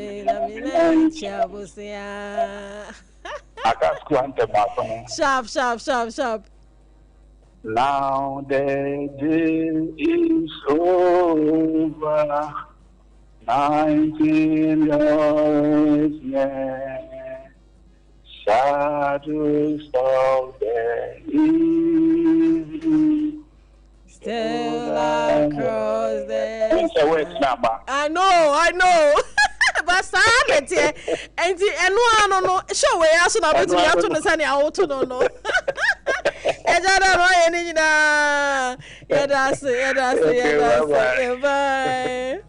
Sharp. Now the day is over. 19 years yet. Shadows of the evening. Still across the I know. But silent here. And no, show where I should have been to the sunny out to no. And I don't know any. Yeah, that's it. Bye.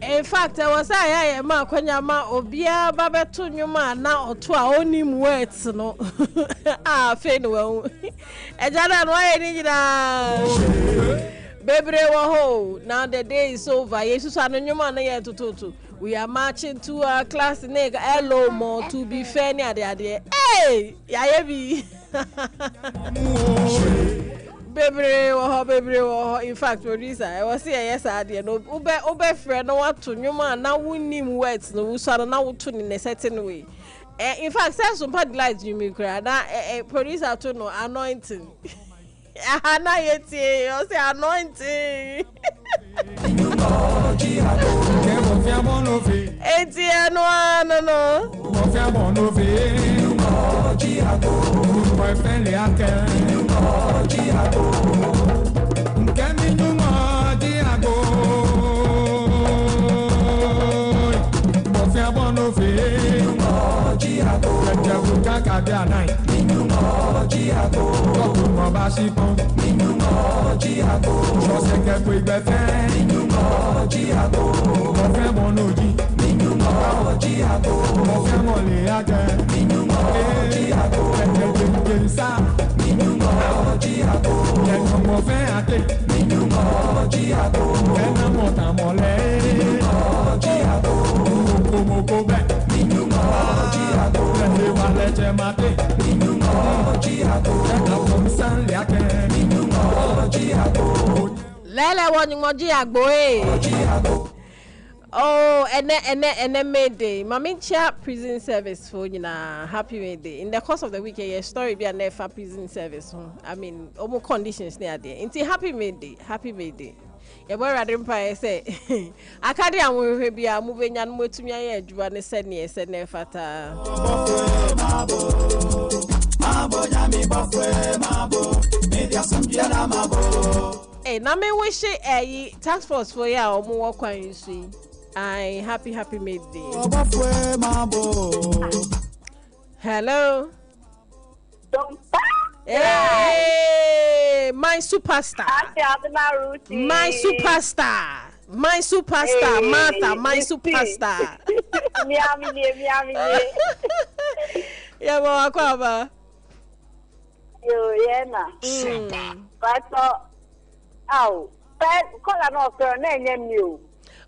In fact, I was I ma kwanyama obia babeto nyuma na oto a onim words no fe no ejada no aye ni nyina bebre wo ho. Now the day is over. Jesus anu nyuma na ye tututu. We are marching to our class nigga hello more to be fair ni ade. Hey, ya bi. Bebre wo. In fact, producer, I was here yes ade no ube friend no want to nyuma na wunim words no usara na wuto in a certain way. In fact, say Sompa delight you me kra na producer to no anointing. Ana yeti o say anointing. Eti anu no. Lele wani moji agbo Oh, and Mayday. Mamincha prison service for happy Mayday. In the course of the week, a story be a never prison service. I mean, almost conditions near there. Into happy Mayday. Your boy Radimpa say, I can't be a moving and move to me. I do said never. Hey, now me wish a task force for ya or more quite you see. I happy Mayday. Hello. Hey, my superstar. Abena Ruthy. My superstar, Martha, my superstar. Miami. Yeah, well, Aquaba. Yeah, na. But oh, call an offer, name you.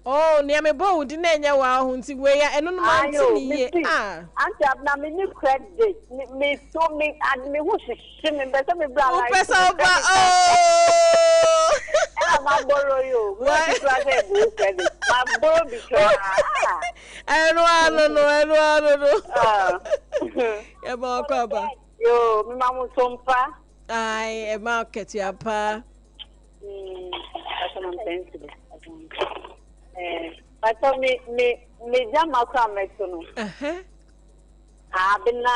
Oh, near me bow, didn't you? Wow, hunting way, and no man. Auntie, I've not been new credit. Me so me and me who is swimming better me brown. Oh, I'm borrow you. What is credit? My borrow because I don't know. Yeah, Aquaba. Yo, me mama Sompa. I am market ya pa. That's what I'm saying today. But me jam akwa mesono. Abena.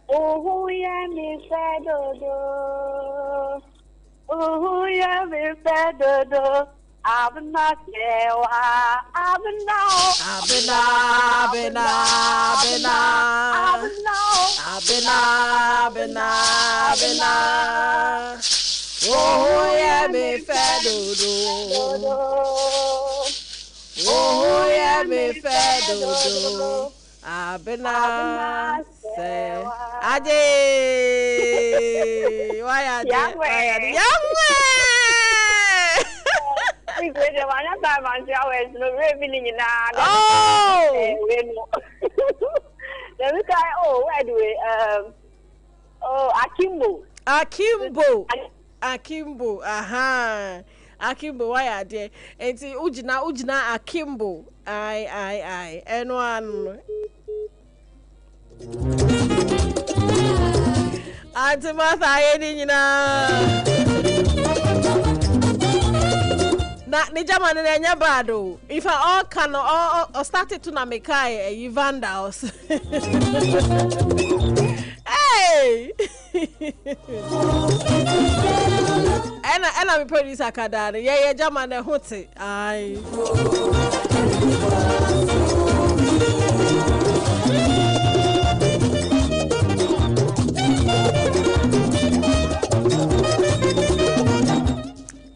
Oh yeah me fedodo. Oh yeah me fedodo. Abena kewa. Abena. Oh yeah me fedodo. Oh yeah me fedodo. Abena se. Aje. Why ade? Where do we Akimbo, aha. Akimbo, why are there? And see, Ujina, Akimbo. I, and one. Auntie Martha, Nijaman and Yabado. If I all can or started to Namekai, vandals. Hey! And I'm producer Kadari. Yeah, Jaman and Hotse. Aye.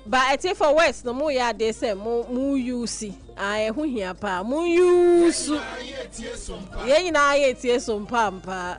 But I take for West, no more ya they say mu use. I who here pa mu use. Ye na ye tie Sompa pa.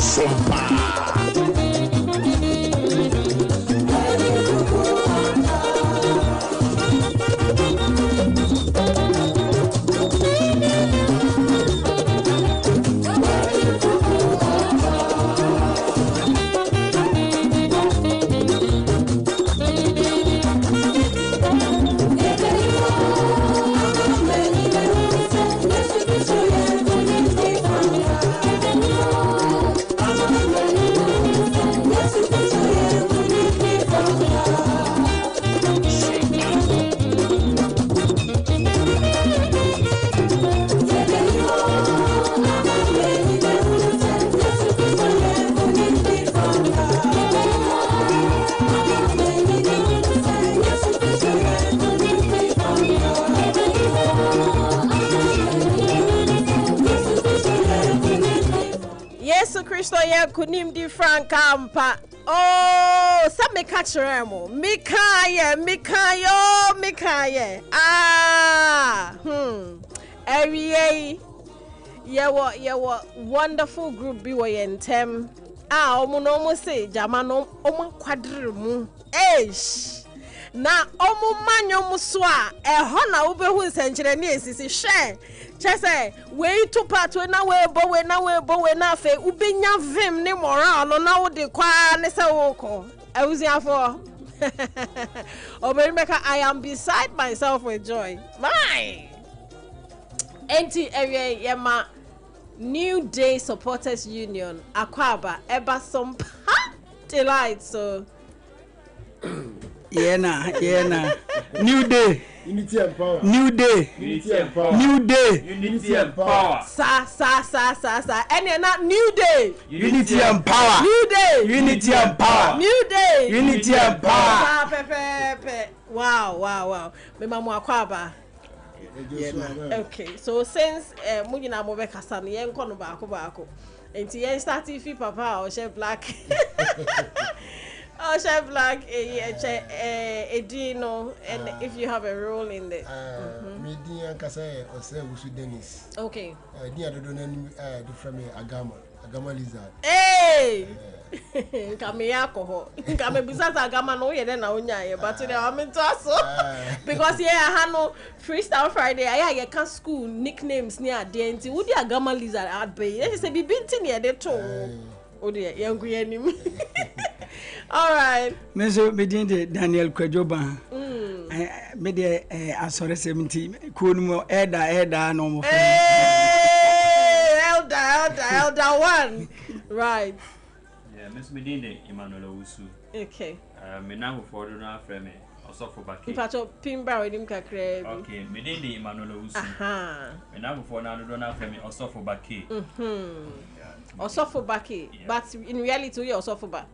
Sompa. Kunim di Frankampa. Oh, some me catch remo. Mikaye. Ah, every yeah, wonderful group be way in tem. Ah, omo say jamano omo quadrimu. Eish. Na omo manyo muswa. Hona ube hu senchire ni esisi share. Chese we to part we na we bo na fe ubenya vim ni moral no na wo de kwa ne se wo ko awusiafo Oberimeka, I am beside myself with joy. My enti area yema New Day Supporters Union Akwaba eba Sompa delight so yeah New Day Unity and power. New Day. Unity and power. New Day. Unity and power. Sa. And not New Day. Unity and power. New Day. Unity and power. New Day. Unity and power. Wow. Me mama akwaba. Okay, so since mujina mo be kasa no yen kono baako. Enti yen start if papa or chef black. Oh, Chef Black, Edino, and if you have a role in the Media Kasa or say Wusu Dennis. Okay. Dear don't from Agama lizard. Hey! Kame alcohol. Kame bisa agama no ye na onya but today I'm into so because I no freestyle Friday I can school nicknames near there nti wo di agama lizard abe. They say be binti near the to. Oh dear, young anim. All right. Meso medinde Daniel Kwajoba. Me de asore 70 kunumo elder no mo. Elder one. Right. Yeah, Miss Medinde Emmanuel Usu. Okay. Me na go for do na frame me osofo baki. Ipacho pimba we dim kakre. Okay, Medinde Emmanuel Usu. Aha. Me na go for na do na frame me osofo baki. Osofo baki, but in reality you osofo ba.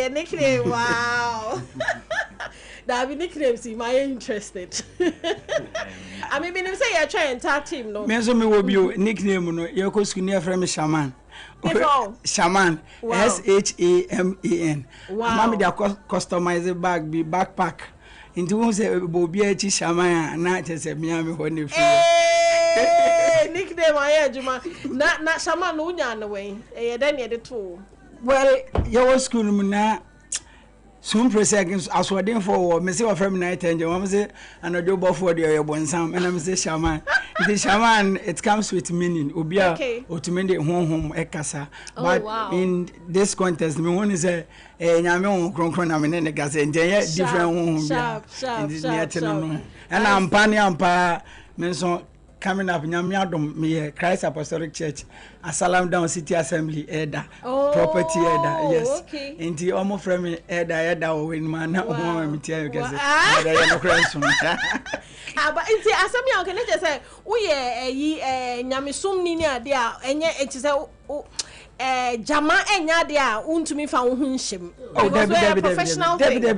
Nickname, wow. That be nickname, see, my interested. I mean, you say you're trying to team, no? Me will be nickname, no, you're going to near from Shaman. Shaman, SHAMAN. Wow. Mommy, they customize bag, be backpack. Into one say, Bobia Shaman, not just a Miami when you feel. Nickname I Juma. Not Shaman Unya the way. Then you the two. Well, your school na soon per seconds as we didn't for me say from night and your mom say and I do both for the bon sam and I'm say shaman. The shaman it comes with meaning. Ubia otumende home ekasa. But in this contest me want to say nyame kronkron na me ne gase nje different home. Sharp. And I'm panny me so coming up Nyamiadom me Christ Apostolic Church Asalam Down City Assembly Elder property Elder yes okay. Inti omo frame Elder win man na omo me tia you can say Elder no Christ but inti asami a can just say uye nyamesum ni ni ade a enye eti say jama enya de a untumi fa wo hunhyem because we are professional Debbie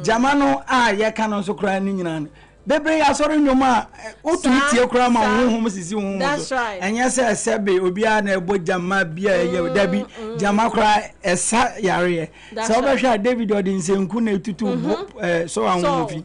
jama no ye ka no so kra ni nyina bebre ya sori nyoma otumi tie kura ma honhom sisi honhom that's right enya se sebe obi a na ebo jama bia ye dabi jama kura esa yare so obehwa David odinsenku na etutu so anwo fi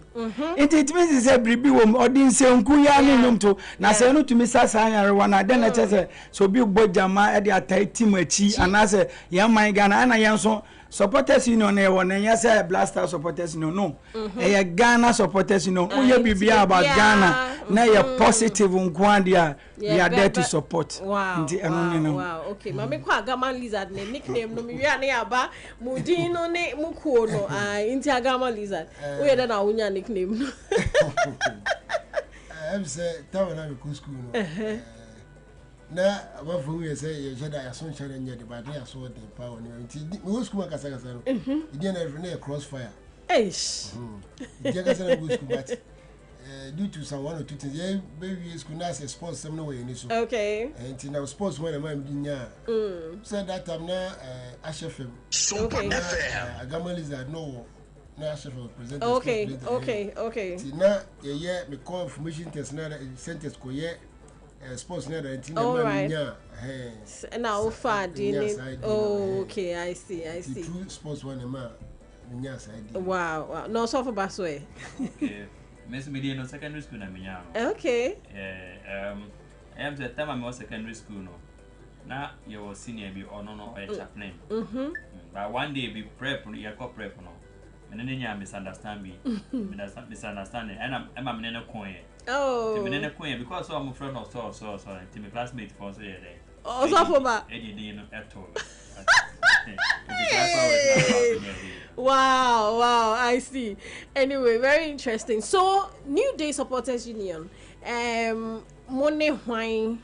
it means say bribi wo odinsenku ya ne numto na se no tumi sasa yare wana den na chese so bi bo jama e de atai tim achi anase ya man Ghana na yenso supporters union e won enya say Blaster supporters no e Ghana supporters union uye bibia about Ghana na ye positive nkwandia we are there to support wow okay mama kwa Agama Lizard ne nickname no mi wi na aba mudin no ne mukuo no inti Agama Lizard uye da na unya nickname no I'm say tawo na me school no na abafu we say ye jeda ya son challenge de ba ya so de power ni nti me school kasa kasa no idi na every na crossfire eish idi kasa na go school but due to some one or two things yeah baby school na say sports some no way ni so okay nti na sports when am di nya so that time na HFM Sompa106.5Fm Agama Lizard no na HFM present okay ti na ye me call information test na centers ko ye sports na nti na ma nya na ofa di okay I see two sports one ma nya side wow no so for baswe okay Miss Media no secondary school na minya okay I am the time I was secondary school no na you was senior be or no chaplain but one day be prep you go prep no me nya misunderstand me misunderstanding and I'm me no coin me no coin because I'm friend of so to my classmate for say there so for ba no at all Wow, I see. Anyway, very interesting. So, New Day Supporters Union. Money wine.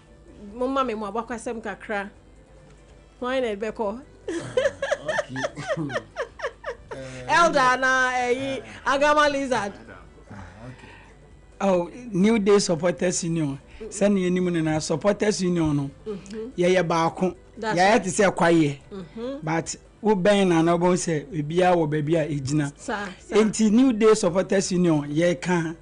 Mama me mo abakwasem kakra. Wine e beko. Okay. Elder na Agama Lizard. Oh, New Day Supporters Union. Sani enimu na Supporters Union no. Ye baako. Ya te say kwaye. But wo ben na no bon say ebia wo babia ejina. Enti New Day Supporters Union ye kan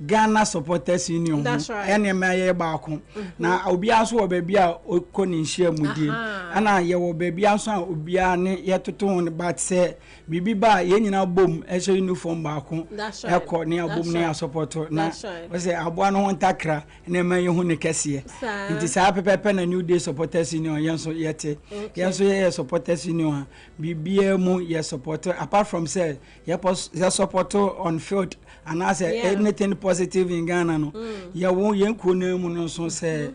Ghana Supporters Union. That's right. Ene ma ye baako. Na obia so wo babia okoni nhia mudie. Ana ye wo babia so obia ne ye toto but say bibi ba ye nyina bom e so uniform baako. E ko ne abom ne support na we say aboa no ntakra ne ma ye hu ne kese. Nti sa pepepe na New Day Supporters Union yenso yete. Yenso ye Supporters Union bibia mu ye support apart from say ye support on field and I say anything positive in Ghana no ye won ye nko na mu no so say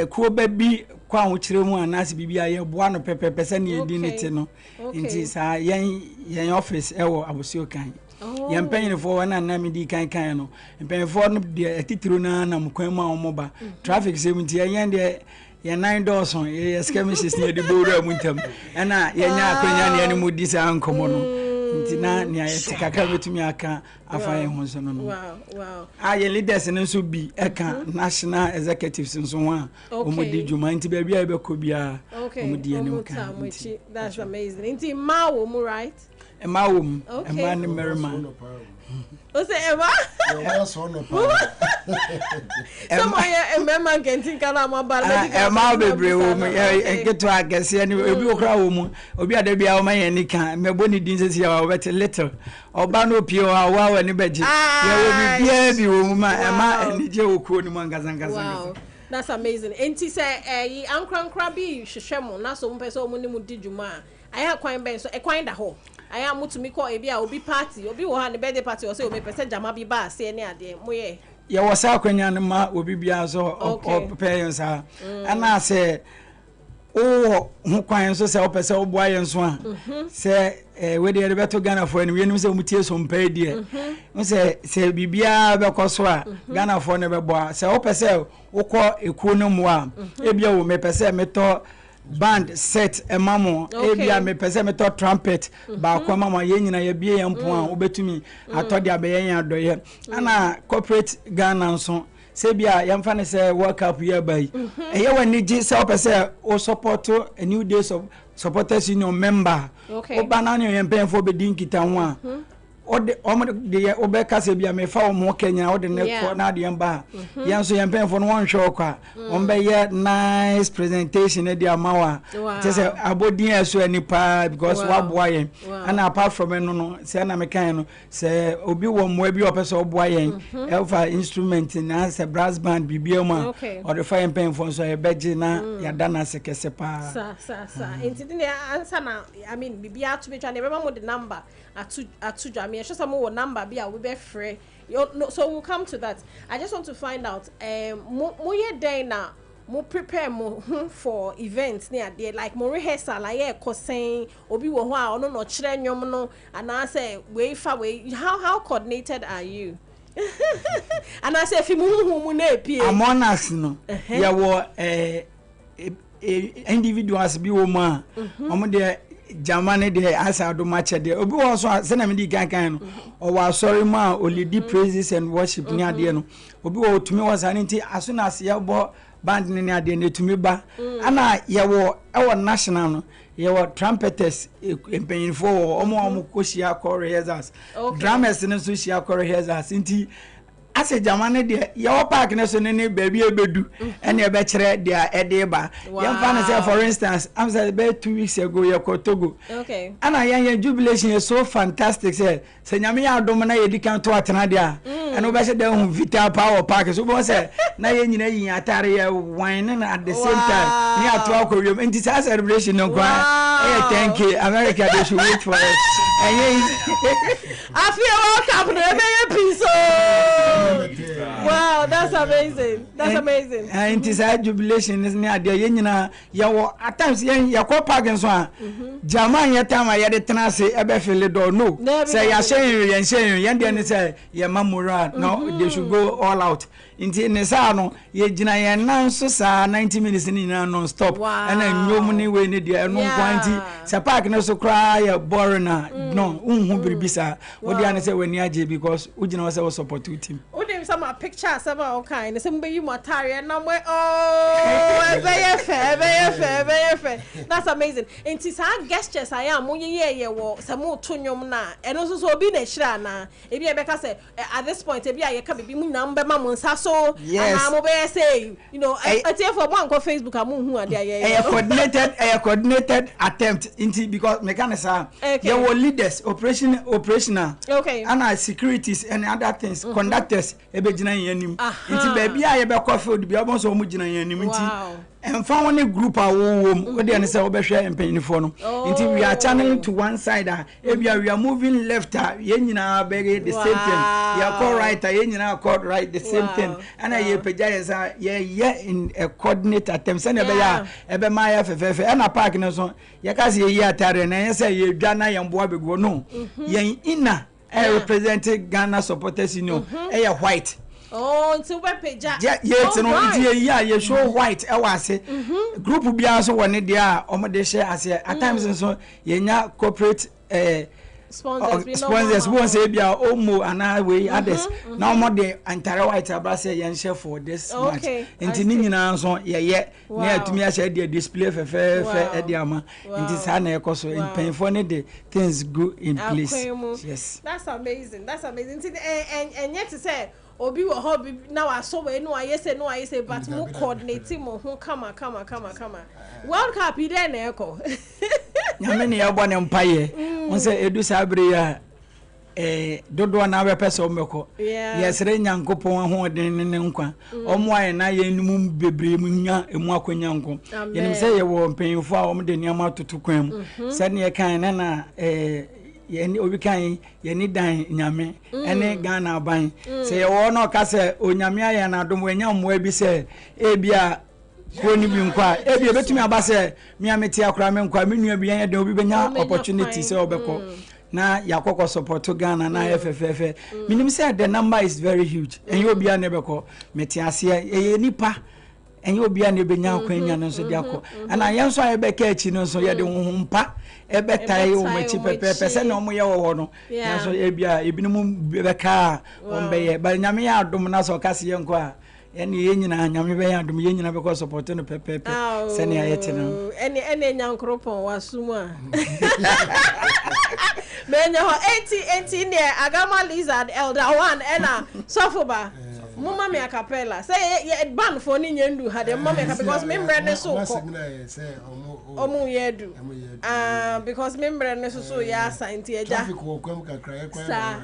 ko baby kwa wo kire mu anase bibia ye boa no pepepe se ne edinity no nti sa yen office ewo abosio kan yen penyin for na na me di kan no penyin for no de titiro na na mkwan mu amoba traffic se mu ti yen de ye 9 doors on ye skirmishes ne de bowra mu ntam na ye nya akwanya ne ne mu di sa ankomo no ntina ni ayete kaka betumi aka afa ho so no wow aye leaders ne so bi eka national executives nso ho omodi djuma nti ba bia be ko bia omodi ene ka that's amazing nti ma wo mu right ma wo mu ma ne merima o say Emma so no pa some Emma gentin kana ma bar Emma bebre wo mu enketo agese ne obi okra wo mu obi ada bia wo ma ye ni kan mebo ni din sesi ya wo bete little oba no pio wa ni beji ya wo bi bia bi wo mu ma Emma enije wo ko ni mo ngazangazanga. That's amazing. Enti say ankra bi hwehwemo na so mpese o mu ni mu di djuma aya kwan ben so e kwan da ho aya mutumi ko e bia obi party obi wo ha ne birthday party o say o me pese jama bi ba se ne ade moye ye wo sa kwanya ne ma obi bia so o prepare sa ana say o ho kwan so say o pese o boa yen so a say we dey beto Ghana for ni we say o mutie so mpa die o say bibia be koso a Ghana for ne be boa say o pese o ko ekuo no mu a e bia wo me pese meto band set emamo ebia me pese me to trumpet ba kwa mama ye nyina ye bie yempo a obetumi atode abeyen adoye ana corporate Ghana nso se bia yemfa ne se World Cup ye bai eye wani ji se opese o support a New Day Supporters Union member o banana ye mpenfo be din kita ho a ode de obeka se bia me fa o mo Kenya ode ne ko na de mba yan so yan penfo no won hwe kwa on be ye nice presentation e de amawa te say abodin eso anipa because wa boa yen and apart from no say na me kan no say obi wo mo bi opese oboa yen elfa instrument na say brass band bibia ma or the fire penfo so e beje na ya dana se kese pa sa enti ne answer na I mean bibia to be try na remember the number atu I mean just mo number bia we be free so we'll come to that. I just want to find out mo ye day na mo prepare mo for events near there like mo rehearsal like kosen obi wo ho a ono no kire nwom no and I say we how coordinated are you? And I say if mu na epie among us no ya wo individuals bi wo ma omo de Germany de asa do match de obi wo so se na me di kan no o wa sorry ma o lead praises and worship ni ade no obi wo tumi was anti as soon as ya bo band ni ade ne tumi ba ana ye wo national no ye wo trumpeters empanyinfo omo koshia rehearsals drummers ne so shia rehearsals nti ase Germany de your park na so ne baby ebedu ene ebe kire de ede ba yem fa na say for instance I'm say about 2 weeks ago ye ko Togo okay ana yan jubilation is so fantastic say nyame ya adom na ye dikan to atena de a ene obe se de hu vital power park so bo say na ye nyina yin atare ye wine na at the same time ni ato akowiom enti say celebration no kwa thank you America they should wait for us I feel welcome to episode. Wow, that's amazing. That's amazing. And it is a jubilation is near the yenina yawo at times yen yakwa pagan so German yatama ya de tenase ebe fele do no say ya shey yen de say ya mamura no they should go all out inti ne sa no ye gina yen nan so sa 90 minutes ni na non stop and nyom ni we ni de no kwanti say park no so cry ya boring no unhu biribisa wo de an say we ni age because ugina was support team Udem some picture some all kind some be you matari na we oh very fair that's amazing and it's our gestures I am ye wo some to nyom na and also so be na hira na e bi e be ka say at this point e bi a ye ka be mu number ma mo nsa so and mo be say you know ati for one go Facebook am hu ade a coordinated attempt into because mechanism there were leaders operational okay and securities and other things conductors ebe gina yanim nti baby a ye be field bi obon so mu gina yanim nti emfa woni group a wo we dey say obehwe empanyinfo no nti we are channeling to one side we are moving left ye nyina be the same thing ya call right ye nyina call right the same thing and ye peja ye in a coordinate attempt say be ya ebe ma ya fefefe and park no so ye ka say ye atare na ye say ye dwa na ye mboa begwo no ye ina represented Ghana supporters union white until we peja yes no ye show white e wa se group bia so woni de a omo de share as at times so ye nya corporate sponsors who say bia omo ana we others na omo de entire white abra say yen share for this match enti ni nyina so ye na atumi a share the display fe e de ama enti sa na ekoso in painful ne the things go in place yes that's amazing and yet to say obi wo hobby now I saw we no I say but mo coordinate mo ho kama World Cup ide na eko nyame ne yabo ne mpaye won say edu sabre ya dodo na we pese omeko yesere nyankopon ho den ne nkwa omo aye na ye num bebre mu nya emu akonya nko yenim say ye wo mpanyifo a omo de niam atoto kwan mu se ne kan na ye obi kan ye ni dan nyame ene Ghana ban se ye wo no ka se onyame aye na dom wenya mo abi se ebia koni bi nkwa ebia betumi aba se miameti akora me nkwa menua bi yan de obi benya opportunity se obeko na yakoko support Ghana na FFF minim say the number is very huge and you obi an ebeko meti ase ye nipa and you obi an ebenya akwanya no so de akọ and ayen so ayebeka achi no so ye de honhompa ebetai o machi pepe se na omo ye wo no na so ebia ebinum beka ombeye ba nyame ya adom na so kase ye nko a ene ye nyina nyame be ya adom ye nyina be ko support no pepe se na ayete no ene nyankropon wasumu a Menye ho 80 near Agama Lizard Elder One Ena Sofoba. Mama me a cappella. Say ye ban for Nindu had a mama because member so omu yedu. Because member so ya sainti eja. Sa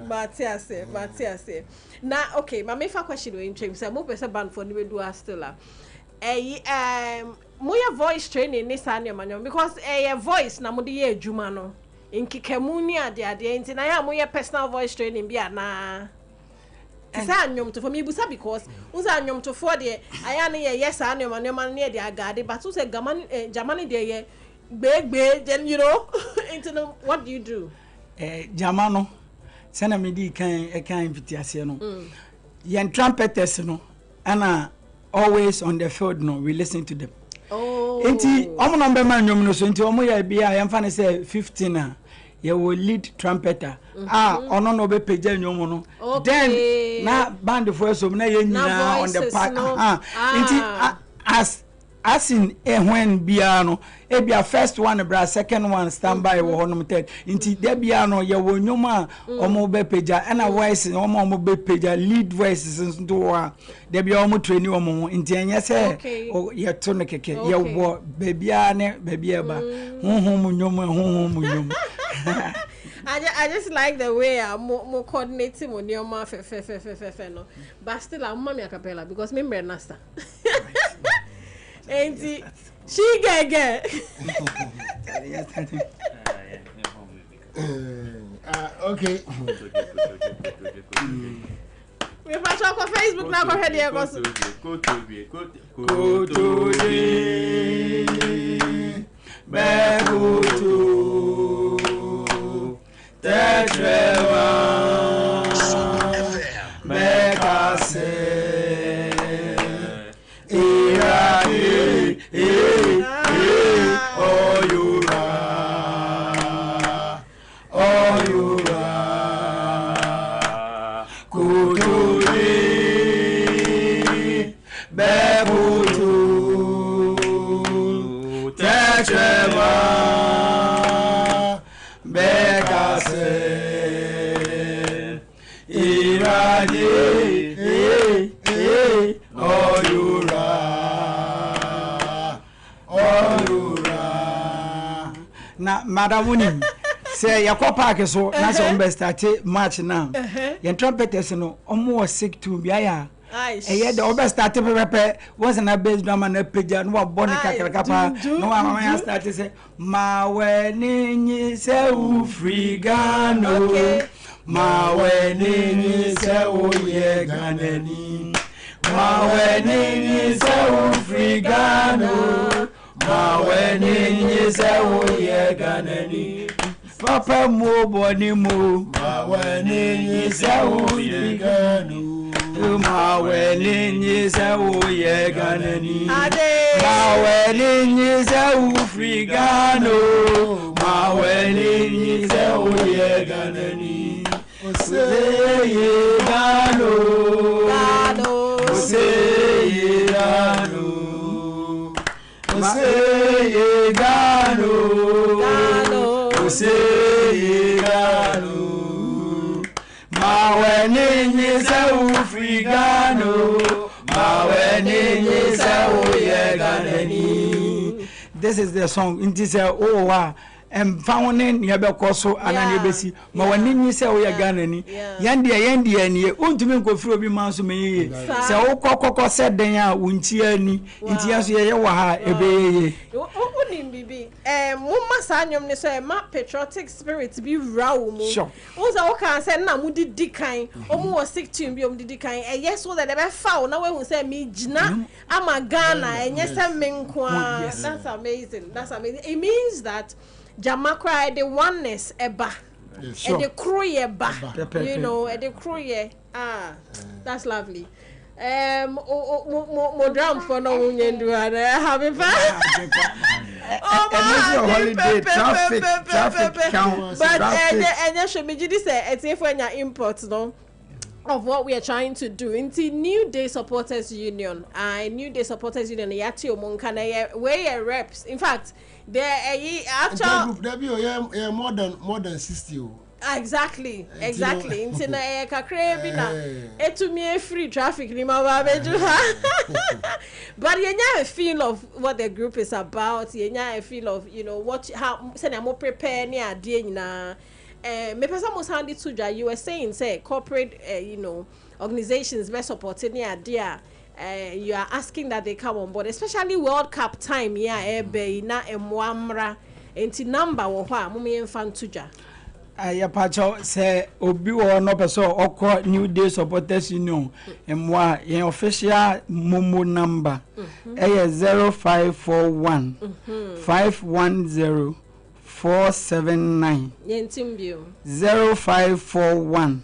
Matiase. Na okay, my main question we in say mo pese ban for ni do still moya voice training ni sane manyo because voice na mo de ye adwuma no nkikemu ni ade enti na ya moya personal voice training bia na sa anyom to for me busa because unsa anyom to for de aya ne ye yes ane manyo man ne de agade but so say Germany de ye gbegbe then you know into what do you do Germano sana me di kan invitiation no yen trumpeters no ana always on the field no we listen to them enti omo number man nyom no so enti omo ya bia ya mfa ne say 15 ye will lead trumpeter ono no be page nyom no then na band for so na ye nyina on the park enti as in when bia no e bia first one bra second one standby wo honum third inti de bia no ye wo nyoma omo be peja na voice omo be peja lead voices ndo a de bia omo train omo inti enye se ye to ne keke ye wo bebia ne bebia ba honhom nyoma I just like the way mo coordinating mo nyoma fe no but still I'm mama acapella because me nasta Auntie, she get. Okay. We pass on Facebook now. Go ahead, yeah. Go to na madamuni say yakwa park so na so umbe start match now yen trumpeters no omo sick to bi aya eye de obe start pepe once na bass drum na peja no abone kakrakapa no mama ya start say ma we ni se u frigano ma we ni se u ye ganani ma we ni se u frigano ma we ni se u ye ganani papa mo boni mo ma we ni se u frigano ma we ni se u ye ganani ma we ni se u frigano ma we ni se u ye ganani Oseye gano Oseye gano Oseye gano Oseye gano Mawe ninyi se ufrigano Mawe ninyi se uyeganeni. This is the song. It is oh wow. Found in Yabekoso and Anabesi, ma when say we are ganani. Yandia ni untumin go through be manso me. So Coco said then Wintiani, Intias Yawaha, ebe. Bibi, Mumma Sanyum, they say, my patriotic spirit be row. Sure. Also, can say, now, Moody Dickine, almost sick to be Dickine, and yes, so that ever found. Now, when say me, Jina, I'm a Ghana, and yes, I'm Menkwa. That's amazing. That's amazing. It means that. Jamakra the oneness eba and the crew eba you know and the crew that's lovely mo drum for no unyendu having fun holiday traffic count but and you should be this it's if when your imports no of what we are trying to do into New Day Supporters Union. New Day Supporters Union yati omunkana where reps. In fact, there actual more than 60. Exactly. Into na kakre bi na etumi free traffic ni ma ba beju ha. But you a feel of what the group is about. You a feel of, you know, what how say na mo prepare ni ade nyina. Me person mo sound it to you were saying say corporate you know organizations be supporting the idea. You are asking that they come on board, especially World Cup time be na emwamra enti number wo hwa mo me mfa ntuja. Ya pacho say obi wo no person okọ New Day Supporters Union emwa your official momo number 0541 510 479 Yentimbio 0541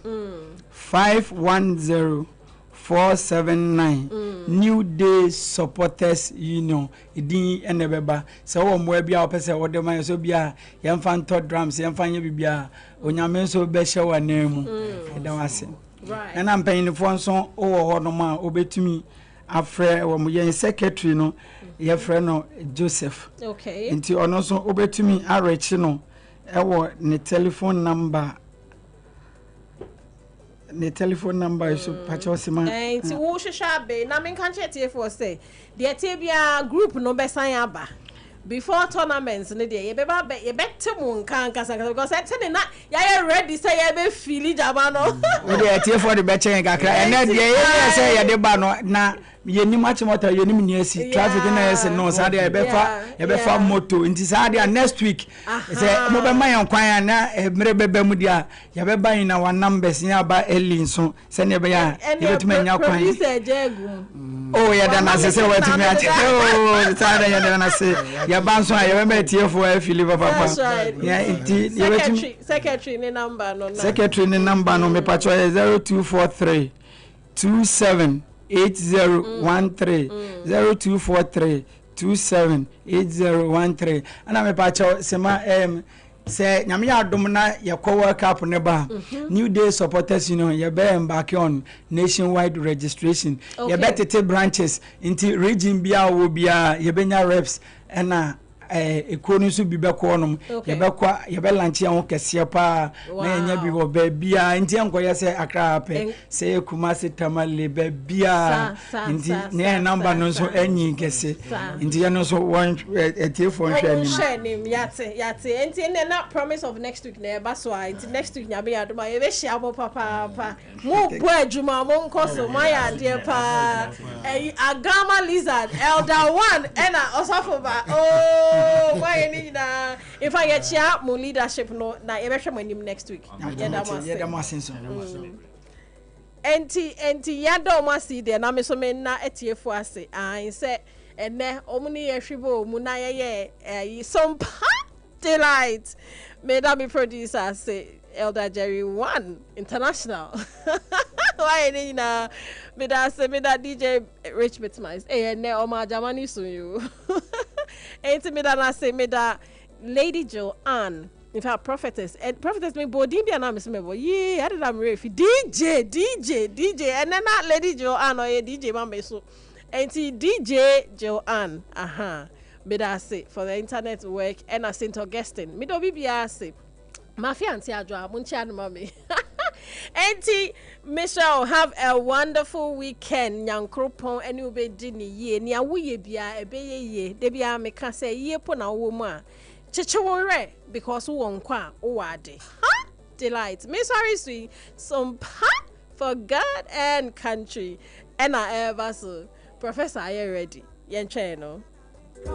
510 479 New Day Supporters Union idin enebeba se wo mo bia opese wo de man so bia yemfa nto drums yemfa nye bibia onyame so be hye wa nemu edan wase right na mpanyinfo nso wo ho no ma obetumi afre wo mo yen secretary no ye frɛ no Joseph. Okay. Nti ono so obetumi arechi no ewo ne telephone number. Ne telephone number is pacho sima. Nti wo hwehwa be na men kan chete for say the Tebia group no be san aba. Before tournaments ne dey ye be temu nkan kasa because say na ya ready say ye be feel jaba no. We dey tie for the be chen kakra and na dey ye say ye dey ba no na yenim achimota yenim ni asi traffic na yes no sa dey be fa moto nti sa dey next week say mo be man kwan na mere beba mu dia ye be ban na one numbers ya ba early so say ne be ya ye betuma nya kwan oh ya da na say wetumi ati oh sa dey ya da na say ya ban so ya be tie for afili papa ya nti ye betumi secretary ni number no me pacho 0243 27 8013 0243 278013 ana me pacho sema say nyame adom na yakwa World Cup ne ba New Day Supporters Union ye be embark on nationwide registration ye be tete branches into region bia wo bia ye benya reps na ekonu so bi bekọ no ye be lanche ya ho kese pa na enya bi wo ba bia nti enkoye se Accra pe se Kumasi Tamale ba bia nti ne number no so enyi kese nti ye no so one telefone share nim yate nti ne na promise of next week na ba so nti next week nya be adoma ye be share bo papa mo bo adwuma mo nkoso mo ya de pa Agama Lizard Elder 1 ena osafo ba why ni na if I get ya mo leadership no na e be hwe manim next week ye da mo asenso enti ya da mo asi de na me so me na etiefo ase an se ene omuni ye hwebo mu na ye Sompa delight me da me producer say Elder Jerry 1 International why ni na me da DJ Rich Bitmice ne o ma jamani so you enti me da na say me da Lady Joanne in fact prophetess me body be na me say me boy yeah I did am refi DJ and then not Lady Joanne or DJ mama so enti DJ Joanne me da say for the internet work and a St. Augustine me do bibia say mafia anti adwa munchi anu mami enti Michelle have a wonderful weekend nyankropon eni obedi ni ye ni awoye bia ebeye ye de bia me ka say ye po na wo mu a cheche wore because wo nkwa wo wade delight me sorry sweet some for God and country and I ever so professor are you ready yen no